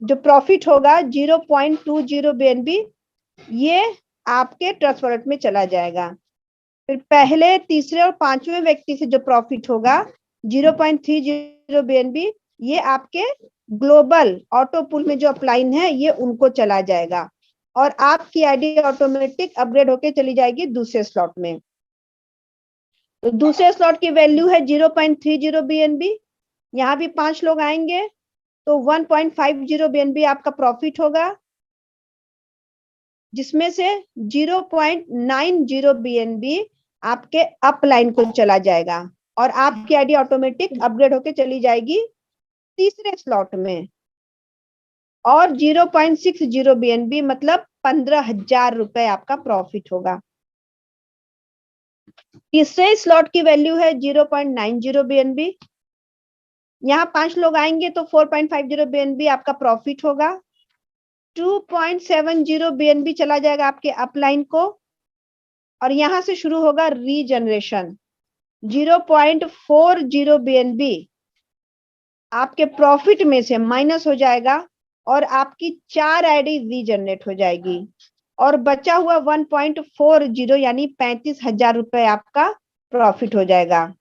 जो प्रॉफिट होगा 0.20 BNB, ये आपके ट्रस्ट वॉलेट में चला जाएगा। फिर पहले, तीसरे और पांचवें व्यक्ति से जो प्रॉफिट होगा 0.30 BNB, ये आपके ग्लोबल ऑटो पुल में जो अपलाइन है ये उनको चला जाएगा और आपकी आईडी ऑटोमेटिक अपग्रेड होके चली जाएगी दूसरे स्लॉट में। तो दूसरे स्लॉट की वैल्यू है 0.30 BNB। यहाँ भी 5 लोग आएंगे तो 1.50 BNB आपका प्रॉफिट होगा, जिसमें से 0.90 BNB आपके अपलाइन को चला जाएगा और आपकी आईडी ऑटोमेटिक अपग्रेड होके चली जाएगी तीसरे स्लॉट में। और 0.60 BNB मतलब 15,000 रुपए आपका प्रॉफिट होगा। तीसरे स्लॉट की वैल्यू है 0.90 BNB। यहाँ 5 लोग आएंगे तो 4.50 BNB आपका प्रॉफिट होगा। 2.70 BNB चला जाएगा आपके अपलाइन को और यहां से शुरू होगा रीजनरेशन। 0.40 BNB आपके प्रॉफिट में से माइनस हो जाएगा और आपकी 4 आईडी रीजनरेट हो जाएगी और बचा हुआ 1.40 यानी 35,000 रुपए आपका प्रॉफिट हो जाएगा।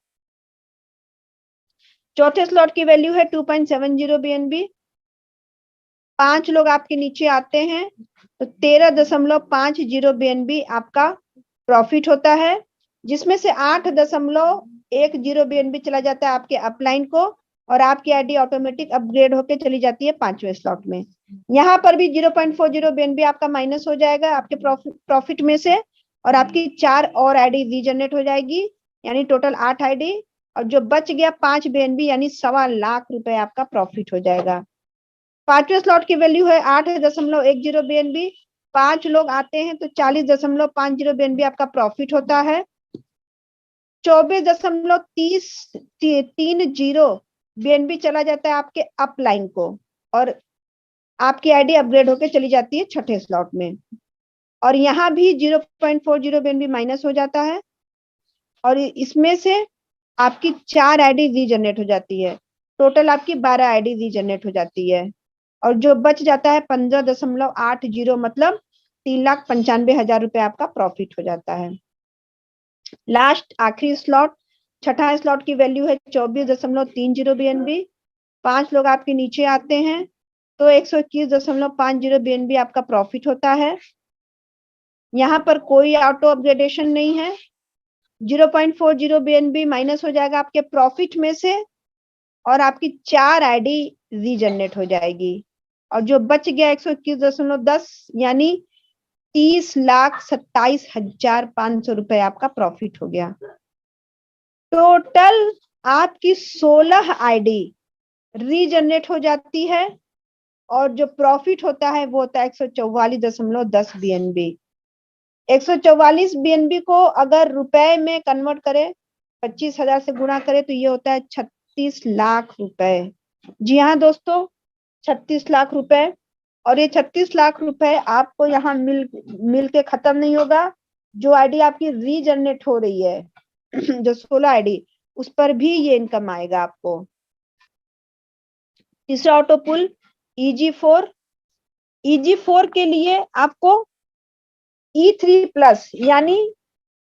चौथे स्लॉट की वैल्यू है 2.70 BNB। 5 लोग आपके नीचे आते हैं तो 13.50 BNB आपका प्रॉफिट होता है, जिसमें से 8.10 BNB चला जाता है आपके अपलाइन को और आपकी आईडी ऑटोमेटिक अपग्रेड होके चली जाती है 5वें स्लॉट में। यहाँ पर भी 0.40 BNB आपका माइनस हो जाएगा आपके प्रॉफिट में से और आपकी 4 और आईडी रीजनरेट हो जाएगी, यानी टोटल 8 आईडी और जो बच गया 5 BNB यानी 1.25 लाख रुपए आपका प्रॉफिट हो जाएगा। 5वें स्लॉट की वैल्यू है 8.10 BNB। 5 लोग आते हैं तो 40.50 BNB आपका प्रॉफिट होता है। 24.30 BNB चला जाता है आपके अपलाइन को और आपकी आईडी अपग्रेड होकर चली जाती है छठे स्लॉट में और यहाँ भी 0.40 BNB माइनस हो जाता है और इसमें से आपकी 4 आईडी रीजनरेट हो जाती है। टोटल आपकी 12 आईडी रीजनरेट हो जाती है और जो बच जाता है 15.80 मतलब 3,95,000 रुपए आपका प्रॉफिट हो जाता है। लास्ट आखिरी स्लॉट, छठा स्लॉट की वैल्यू है 24.30 BNB। 5 लोग आपके नीचे आते हैं तो 121.50 BNB आपका प्रॉफिट होता है। यहाँ पर कोई ऑटो अपग्रेडेशन नहीं है। 0.40 BNB माइनस हो जाएगा आपके प्रॉफिट में से और आपकी 4 आईडी रीजनरेट हो जाएगी और जो बच गया 121.10 यानी 30,27,500 रुपए आपका प्रॉफिट हो गया। टोटल आपकी 16 आईडी रीजनरेट हो जाती है और जो प्रॉफिट होता है वो होता है 144.10 BNB। 144 BNB को अगर रुपए में कन्वर्ट करे, 25,000 से गुणा करे तो ये होता है 36 लाख रुपए। जी हाँ दोस्तों, 36 लाख रुपए। और ये 36 लाख रुपए आपको यहाँ मिल के खत्म नहीं होगा। जो आईडी आपकी रीजनरेट हो रही है जो 16 आईडी, उस पर भी ये इनकम आएगा आपको। तीसरा ऑटो पुल EG4। EG4 के लिए आपको E3 प्लस यानी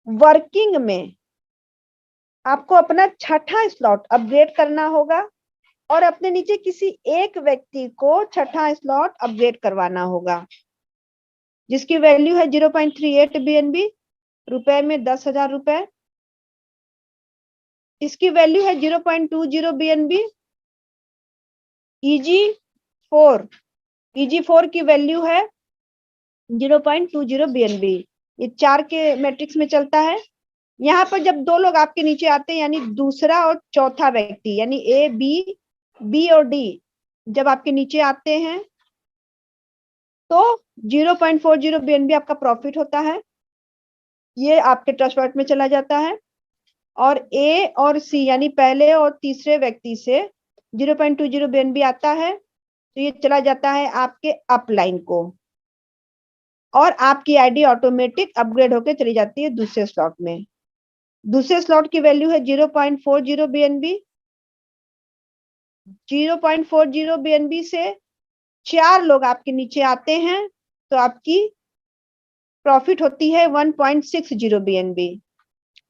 वर्किंग में आपको अपना छठा स्लॉट अपग्रेड करना होगा और अपने नीचे किसी एक व्यक्ति को छठा स्लॉट अपग्रेड करवाना होगा, जिसकी वैल्यू है 0.38 BNB, रुपए में 10,000 रुपए। इसकी वैल्यू है 0.20 BNB। EG4 की वैल्यू है 0.20 BNB। ये 4 के मैट्रिक्स में चलता है। यहाँ पर जब 2 लोग आपके नीचे आते हैं यानी दूसरा और चौथा व्यक्ति यानी A, B बी और डी जब आपके नीचे आते हैं तो 0.40 BNB आपका प्रॉफिट होता है, ये आपके ट्रस्ट वॉलेट में चला जाता है। और ए और सी यानी पहले और तीसरे व्यक्ति से 0.20 BNB आता है, तो ये चला जाता है आपके अपलाइन को, और आपकी आईडी ऑटोमेटिक अपग्रेड होकर चली जाती है दूसरे स्लॉट में। दूसरे स्लॉट की वैल्यू है 0.40 BNB। 0.40 BNB से 4 लोग आपके नीचे आते हैं तो आपकी प्रॉफिट होती है 1.60 BNB,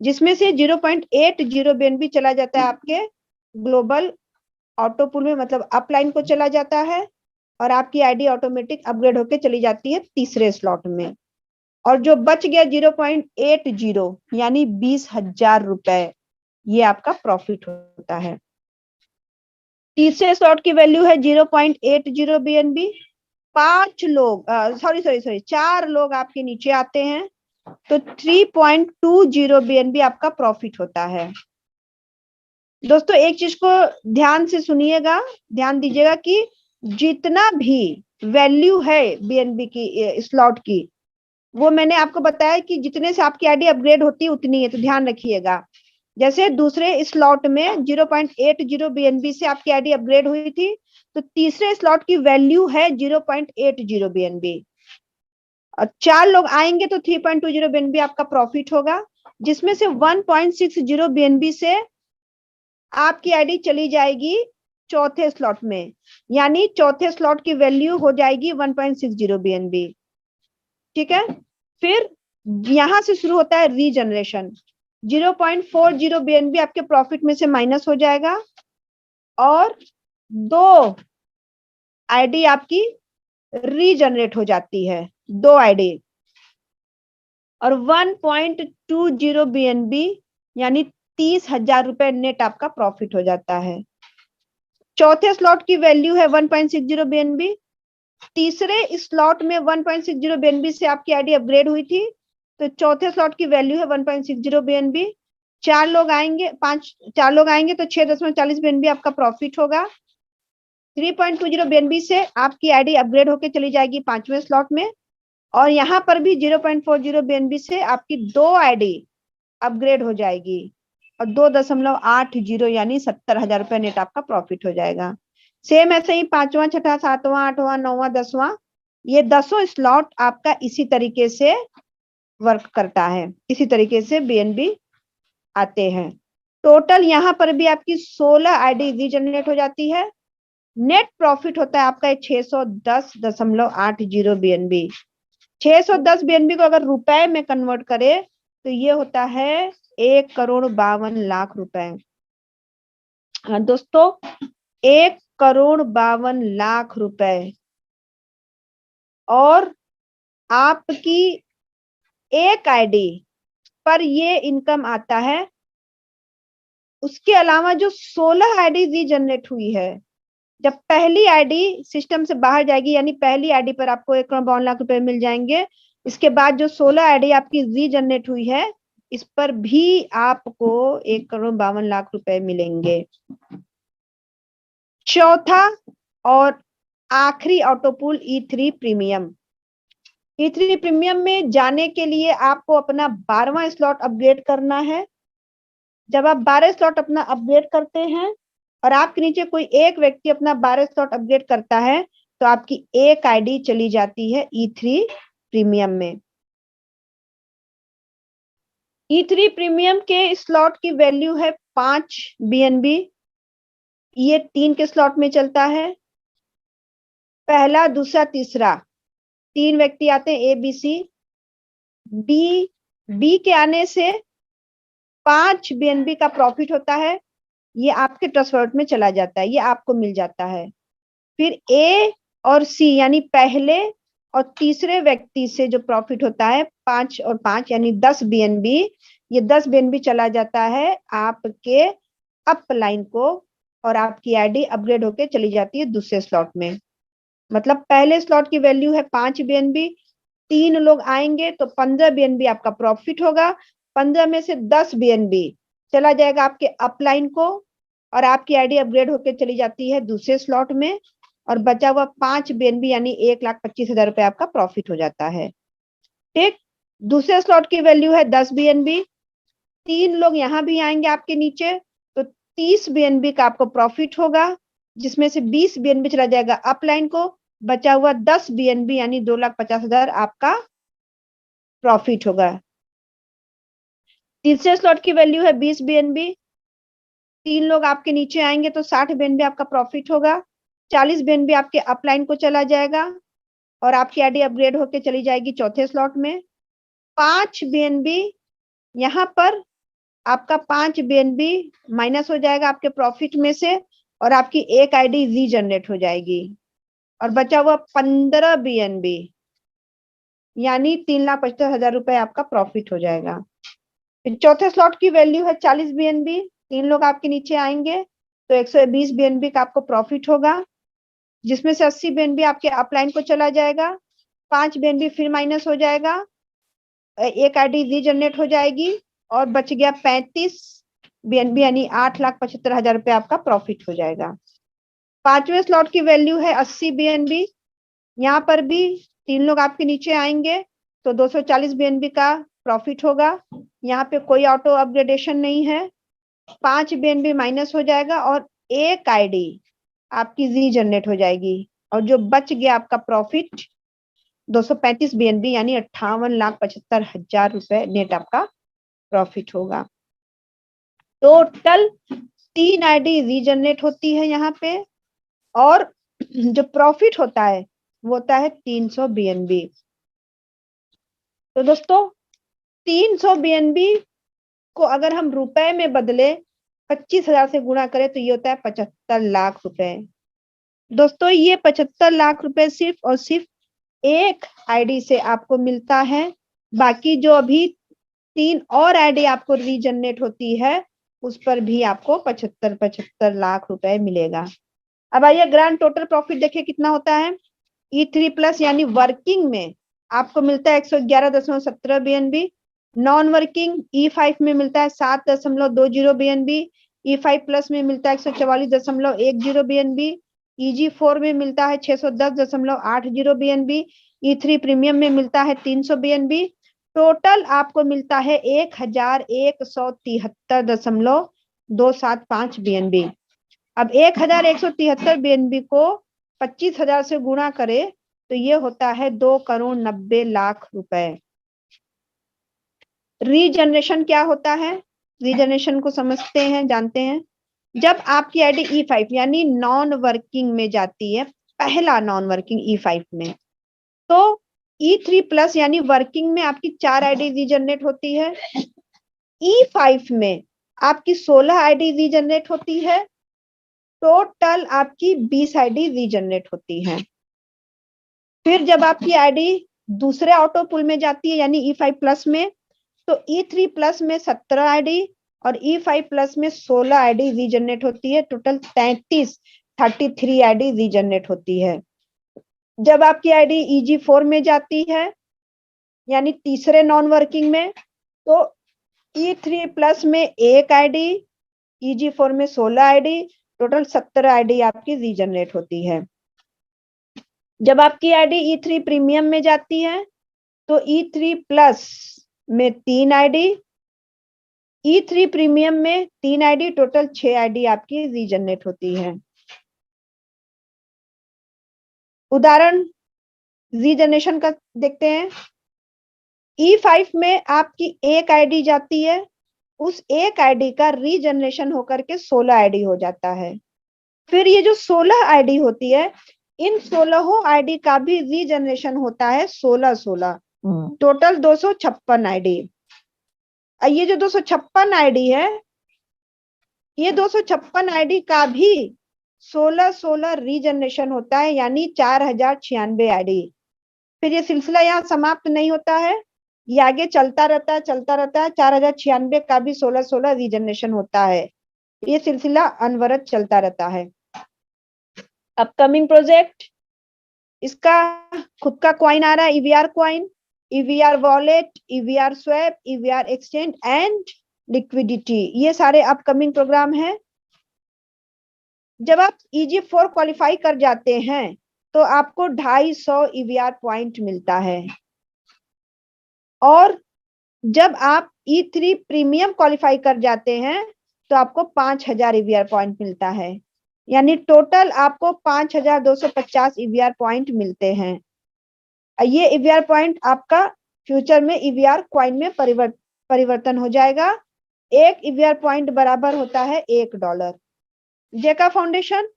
जिसमें से 0.80 BNB चला जाता है आपके ग्लोबल ऑटो पूल में, मतलब अपलाइन को चला जाता है, और आपकी आईडी ऑटोमेटिक अपग्रेड होकर चली जाती है तीसरे स्लॉट में। और जो बच गया 0.80 यानी 20,000 रुपए, ये आपका प्रॉफिट होता है। तीसरे स्लॉट की वैल्यू है 0.80 BNB। 5 लोग सॉरी 4 लोग आपके नीचे आते हैं तो 3.20 BNB आपका प्रॉफिट होता है। दोस्तों एक चीज को ध्यान से सुनिएगा, ध्यान दीजिएगा कि जितना भी वैल्यू है BNB की स्लॉट की, वो मैंने आपको बताया कि जितने से आपकी आईडी अपग्रेड होती है उतनी है, तो ध्यान रखिएगा। जैसे दूसरे स्लॉट में 0.80 BNB से आपकी आईडी अपग्रेड हुई थी, तो तीसरे स्लॉट की वैल्यू है 0.80 BNB। और 4 लोग आएंगे तो 3.20 BNB आपका प्रॉफिट होगा, जिसमें से 1.60 BNB से आपकी आईडी चली जाएगी चौथे स्लॉट में, यानी चौथे स्लॉट की वैल्यू हो जाएगी 1.60 BNB। ठीक है, फिर यहां से शुरू होता है रीजनरेशन। 0.40 BNB आपके प्रॉफिट में से माइनस हो जाएगा, और 2 आईडी आपकी रीजनरेट हो जाती है, 2 आईडी, और 1.20 BNB यानी 30,000 रुपए नेट आपका प्रॉफिट हो जाता है। चौथे स्लॉट की वैल्यू है 1.60 BNB। तीसरे स्लॉट में 1.60 BNB से आपकी आईडी अपग्रेड हुई थी, तो चौथे स्लॉट की वैल्यू है 1.60 BNB। 4 लोग आएंगे तो 6.40 BNB आपका प्रॉफिट होगा। 3.20 BNB से आपकी आईडी अपग्रेड होकर चली जाएगी 5वें स्लॉट में, और यहाँ पर भी 0.40 BNB से आपकी 2 आईडी अपग्रेड हो जाएगी, और 2.80 यानी 70,000 रुपए नेट आपका प्रॉफिट हो जाएगा। सेम ऐसे ही 5वां, 6वां, 7वां, 8वां, 9वां, 10वां, ये 10 स्लॉट आपका इसी तरीके से वर्क करता है, इसी तरीके से BNB आते हैं। टोटल यहाँ पर भी आपकी 16 आईडी रीजनरेट हो जाती है। नेट प्रॉफिट होता है आपका 610.80 BNB। 610 BNB को अगर रुपए में कन्वर्ट करे तो ये होता है 1,52,00,000 रुपए। हाँ दोस्तों, 1,52,00,000 रुपए, और आपकी एक आईडी पर ये इनकम आता है। उसके अलावा जो 16 आईडी रीजनरेट हुई है, जब पहली आईडी सिस्टम से बाहर जाएगी, यानी पहली आईडी पर आपको 1,52,00,000 रुपए मिल जाएंगे। इसके बाद जो 16 आईडी आपकी रीजनरेट हुई है, इस पर भी आपको 1,52,00,000 रुपए मिलेंगे। चौथा और आखिरी autopool E3 premium. E3 premium में जाने के लिए आपको अपना 12वां स्लॉट अपग्रेड करना है। जब आप 12 स्लॉट अपना अपग्रेड करते हैं और आपके नीचे कोई एक व्यक्ति अपना 12 स्लॉट अपग्रेड करता है, तो आपकी एक आईडी चली जाती है E3 प्रीमियम में। E3 प्रीमियम के स्लॉट की वैल्यू है 5 BNB। ये 3 के स्लॉट में चलता है, पहला, दूसरा, तीसरा, 3 व्यक्ति आते हैं ABC। बी के आने से 5 BNB का प्रॉफिट होता है, ये आपके ट्रस्ट वॉलेट में चला जाता है, ये आपको मिल जाता है। फिर ए और सी यानी पहले और तीसरे व्यक्ति से जो प्रॉफिट होता है 5 और 5 यानी 10 BNB, ये 10 BNB चला जाता है आपके अपलाइन को, और आपकी आईडी अपग्रेड होके चली जाती है दूसरे स्लॉट में। मतलब पहले स्लॉट की वैल्यू है 5 BNB, 3 लोग आएंगे तो 15 BNB आपका प्रॉफिट होगा। 15 में से 10 BNB चला जाएगा आपके अपलाइन को, और आपकी आईडी अपग्रेड होकर चली जाती है दूसरे स्लॉट में, और बचा हुआ 5 बीएनबी यानी 1,25,000 रुपए आपका प्रॉफिट हो जाता है। ठीक, दूसरे स्लॉट की वैल्यू है 10 बीएनबी। 3 लोग यहाँ भी आएंगे आपके नीचे, तो 30 बीएनबी का आपको प्रॉफिट होगा, जिसमें से 20 बीएनबी चला जाएगा अपलाइन को, बचा हुआ 10 बीएनबी यानी 2,50,000 आपका प्रॉफिट होगा। तीसरे स्लॉट की वैल्यू है 20 बीएनबी। 3 लोग आपके नीचे आएंगे तो 60 बीएनबी आपका प्रॉफिट होगा। 40 बीएनबी आपके अपलाइन को चला जाएगा और आपकी आईडी अपग्रेड होके चली जाएगी चौथे स्लॉट में। 5 बीएनबी यहाँ पर आपका 5 बीएनबी माइनस हो जाएगा आपके प्रॉफिट में से, और आपकी एक आईडी रीजनरेट हो जाएगी, और बचा हुआ 15 बीएनबी यानी 3,75,000 रुपए आपका प्रॉफिट हो जाएगा। फिर चौथे स्लॉट की वैल्यू है 40 बीएनबी। 3 लोग आपके नीचे आएंगे तो 120 बीएनबी का आपको प्रॉफिट होगा, जिसमें से 80 बीएनबी आपके अपलाइन को चला जाएगा। 5 बीएनबी फिर माइनस हो जाएगा, एक आईडी रीजनरेट हो जाएगी, और बच गया 35 बीएनबी यानी 8,75,000 रुपए आपका प्रॉफिट हो जाएगा। पांचवें स्लॉट की वैल्यू है 80 बीएनबी। यहाँ पर भी 3 लोग आपके नीचे आएंगे तो 240 बीएनबी का प्रॉफिट होगा। यहाँ पे कोई ऑटो अपग्रेडेशन नहीं है। 5 बीएनबी माइनस हो जाएगा और एक आईडी आपकी रीजनरेट हो जाएगी, और जो बच गया आपका प्रॉफिट 235 बीएनबी यानी 58,75,000 रुपए नेट आपका प्रॉफिट होगा। टोटल 3 आईडी रीजनरेट होती है यहाँ पे, और जो प्रॉफिट होता है वो होता है 300 बीएनबी। तो दोस्तों 300 बीएनबी को अगर हम रुपए में बदले 25,000 से गुणा करें तो ये होता है 75 लाख रुपए। दोस्तों ये 75 लाख रुपए सिर्फ और सिर्फ एक आईडी से आपको मिलता है। बाकी जो अभी 3 और आईडी आपको रीजनरेट होती है उस पर भी आपको 75 लाख रुपए मिलेगा। अब आइए ग्रांड टोटल प्रॉफिट देखिए कितना होता है। E3 प्लस यानी वर्किंग में आपको मिलता है 111.17 बीएनबी। नॉन वर्किंग E5 में मिलता है 7.20 बीएनबी। E5 प्लस में मिलता है 144.10 बीएनबी। EG4 में मिलता है 610.80 बीएनबी। E3 प्रीमियम में मिलता है 300 बीएनबी। टोटल आपको मिलता है 1,173.275 बीएनबी। अब 1,173 बीएनबी को 25,000 से गुणा करे तो ये होता है 2,90,00,000 रुपए। रीजनरेशन क्या होता है, रीजनरेशन को समझते हैं, जानते हैं। जब आपकी आईडी E5 यानी नॉन वर्किंग में जाती है, पहला नॉन वर्किंग E5 में, तो E3 प्लस यानी वर्किंग में आपकी 4 आईडी रीजनरेट होती है। E5 में आपकी 16 आईडी रीजनरेट होती है। टोटल आपकी 20 आईडी रीजनरेट होती है। फिर जब आपकी आईडी दूसरे ऑटो पुल में जाती है यानी E5 प्लस में, तो E3 प्लस में 17 आईडी और E5 प्लस में 16 आईडी रीजनरेट होती है। टोटल 33 आईडी रीजनरेट होती है। जब आपकी आईडी EG4 में जाती है यानी तीसरे नॉन वर्किंग में, तो E3 प्लस में 1 आईडी, EG4 में 16 आईडी, टोटल 17 आईडी आपकी रीजनरेट होती है। जब आपकी आईडी E3 प्रीमियम में जाती है तो E3 प्लस में 3 आईडी, E3 प्रीमियम में 3 आईडी, टोटल 6 आईडी आपकी रीजनरेट होती है। उदाहरण रीजनरेशन का देखते हैं। E5 में आपकी एक आईडी जाती है, उस एक आईडी का रीजनरेशन होकर के 16 आईडी हो जाता है। फिर ये जो 16 आईडी होती है, इन 16 आईडी का भी रीजनरेशन होता है 16, टोटल 256 आईडी। ये जो 256 आईडी है, ये 256 आईडी का भी 16 रीजनरेशन होता है यानी 4,096 आईडी। फिर ये सिलसिला यहाँ समाप्त नहीं होता है, ये आगे चलता रहता है 4,096 का भी 16 रीजनरेशन होता है। ये सिलसिला अनवरत चलता रहता है। अपकमिंग प्रोजेक्ट, इसका खुद का कॉइन आ रहा है, EVR coin, EVR wallet, EVR swap, EVR exchange and liquidity. ये सारे अपकमिंग प्रोग्राम है। जब आप EG4 क्वालिफाई कर जाते हैं तो आपको 250 EVR पॉइंट मिलता है, और जब आप E3 प्रीमियम क्वालिफाई कर जाते हैं तो आपको 5000 EVR पॉइंट मिलता है, यानी टोटल आपको 5250 EVR पॉइंट मिलते हैं। ये EVR पॉइंट आपका फ्यूचर में EVR कॉइन में परिवर्तन हो जाएगा। एक EVR पॉइंट बराबर होता है $1। जेका फाउंडेशन,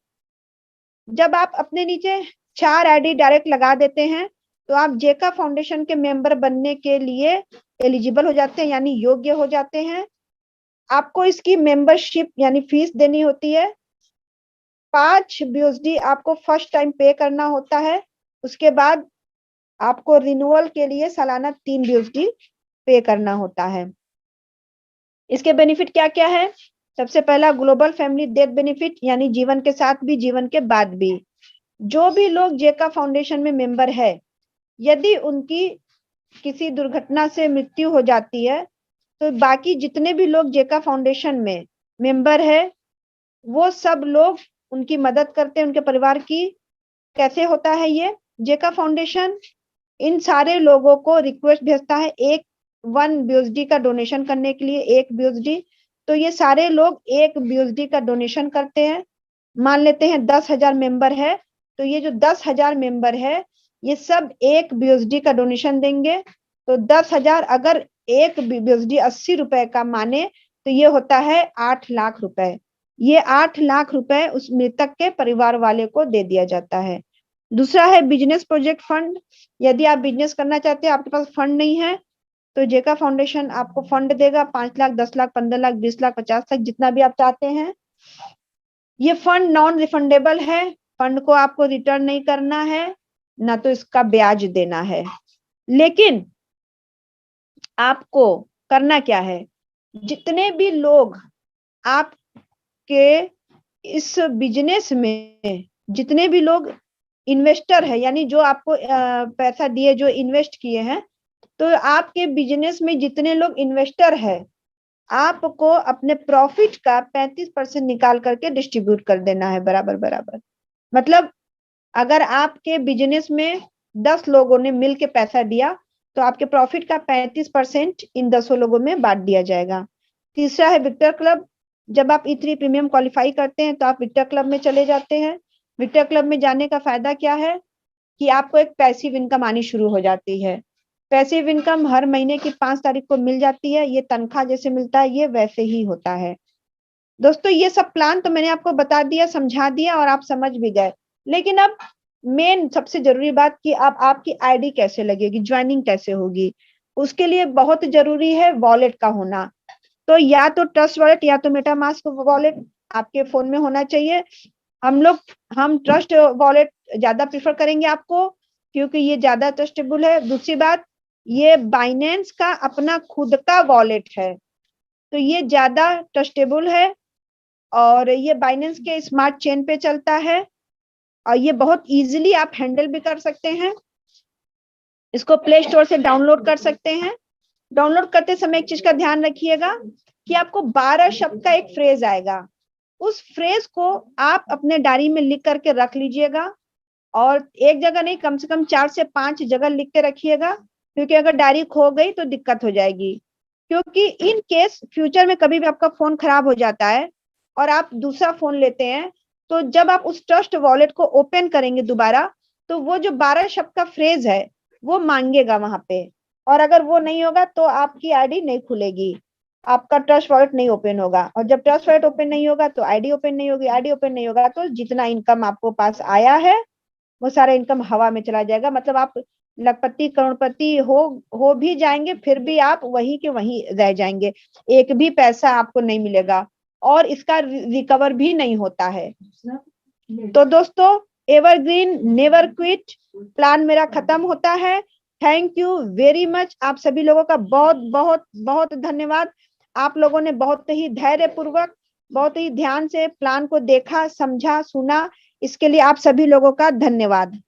जब आप अपने नीचे 4 आईडी डायरेक्ट लगा देते हैं तो आप जेका फाउंडेशन के मेंबर बनने के लिए एलिजिबल हो जाते हैं, यानी योग्य हो जाते हैं। आपको इसकी मेंबरशिप यानी फीस देनी होती है। 5 BUSD आपको फर्स्ट टाइम पे करना होता है, उसके बाद आपको रिन्यूअल के लिए सालाना 3 BUSD पे करना होता है। इसके बेनिफिट क्या क्या है? सबसे पहला ग्लोबल फैमिली डेथ बेनिफिट, यानी जीवन के साथ भी जीवन के बाद भी जो भी लोग जेका फाउंडेशन में मेंबर है, यदि उनकी किसी दुर्घटना से मृत्यु हो जाती है तो बाकी जितने भी लोग जेका फाउंडेशन में मेंबर है वो सब लोग उनकी मदद करते हैं, उनके परिवार की। कैसे होता है ये? जेका फाउंडेशन इन सारे लोगों को रिक्वेस्ट भेजता है 1 BUSD का डोनेशन करने के लिए, 1 BUSD। तो ये सारे लोग 1 BUSD का डोनेशन करते हैं। मान लेते हैं 10,000 मेंबर है, तो ये जो 10,000 मेंबर है ये सब 1 BUSD का डोनेशन देंगे। तो 10,000 अगर 1 BUSD 80 रुपए का माने तो ये होता है 8 लाख रुपए। ये 8 लाख रुपए उस मृतक के परिवार वाले को दे दिया जाता है। दूसरा है बिजनेस प्रोजेक्ट फंड। यदि आप बिजनेस करना चाहते हैं, आपके पास फंड नहीं है, तो जेका फाउंडेशन आपको फंड देगा 5 लाख, 10 लाख, 15 लाख, 20 लाख, 50 लाख, जितना भी आप चाहते हैं। ये फंड नॉन रिफंडेबल है, फंड को आपको रिटर्न नहीं करना है, ना तो इसका ब्याज देना है। लेकिन आपको करना क्या है? जितने भी लोग आपके इस बिजनेस में, जितने भी लोग इन्वेस्टर है, यानी जो आपको पैसा दिए, जो इन्वेस्ट किए हैं, तो आपके बिजनेस में जितने लोग इन्वेस्टर है, आपको अपने प्रॉफिट का 35% निकाल करके डिस्ट्रीब्यूट कर देना है बराबर बराबर। मतलब अगर आपके बिजनेस में 10 लोगों ने मिलके पैसा दिया तो आपके प्रॉफिट का 35% इन 10 लोगों में बांट दिया जाएगा। तीसरा है विक्टर क्लब। जब आप E3 प्रीमियम क्वालिफाई करते हैं तो आप विक्टर क्लब में चले जाते हैं। विक्टर क्लब में जाने का फायदा क्या है कि आपको एक पैसिव इनकम आनी शुरू हो जाती है। पैसिव इनकम हर महीने की 5 तारीख को मिल जाती है। ये तनख्वाह जैसे मिलता है, ये वैसे ही होता है। दोस्तों ये सब प्लान तो मैंने आपको बता दिया, समझा दिया और आप समझ भी गए। लेकिन अब मेन सबसे जरूरी बात कि अब आपकी आईडी कैसे लगेगी, ज्वाइनिंग कैसे होगी, उसके लिए बहुत जरूरी है वॉलेट का होना। तो या तो ट्रस्ट वॉलेट या तो मेटामास्क वॉलेट आपके फोन में होना चाहिए। हम ट्रस्ट वॉलेट ज्यादा प्रेफर करेंगे आपको, क्योंकि ये ज्यादा ट्रस्टेबल है। दूसरी बात, ये बाइनेंस का अपना खुद का वॉलेट है, तो ये ज्यादा ट्रस्टेबल है और ये बाइनेंस के स्मार्ट चेन पे चलता है और ये बहुत इजीली आप हैंडल भी कर सकते हैं। इसको प्ले स्टोर से डाउनलोड कर सकते हैं। डाउनलोड करते समय एक चीज का ध्यान रखिएगा कि आपको 12 शब्द का एक फ्रेज आएगा, उस फ्रेज को आप अपने डायरी में लिख करके रख लीजिएगा और एक जगह नहीं, कम से कम 4 से 5 जगह लिख के रखिएगा, क्योंकि अगर डायरी खो गई तो दिक्कत हो जाएगी। क्योंकि इन केस फ्यूचर में कभी भी आपका फोन खराब हो जाता है और आप दूसरा फोन लेते हैं, तो जब आप उस ट्रस्ट वॉलेट को ओपन करेंगे दोबारा, तो वो जो 12 शब्द का फ्रेज है वो मांगेगा वहां पे, और अगर वो नहीं होगा तो आपकी आईडी नहीं खुलेगी, आपका ट्रस्ट वॉलेट नहीं ओपन होगा। और जब ट्रस्ट वॉलेट ओपन नहीं होगा तो आईडी ओपन नहीं होगी, आईडी ओपन नहीं होगा तो जितना इनकम आपको पास आया है वो सारा इनकम हवा में चला जाएगा। मतलब आप लखपति करोड़पति हो भी जाएंगे, फिर भी आप वही के वही रह जाएंगे, एक भी पैसा आपको नहीं मिलेगा और इसका रिकवर भी नहीं होता है। तो दोस्तों, एवरग्रीन नेवर क्विट प्लान मेरा खत्म होता है। Thank you very much. आप सभी लोगों का बहुत बहुत बहुत धन्यवाद। आप लोगों ने बहुत ही धैर्य पूर्वक, बहुत ही ध्यान से प्लान को देखा, समझा, सुना। इसके लिए आप सभी लोगों का धन्यवाद।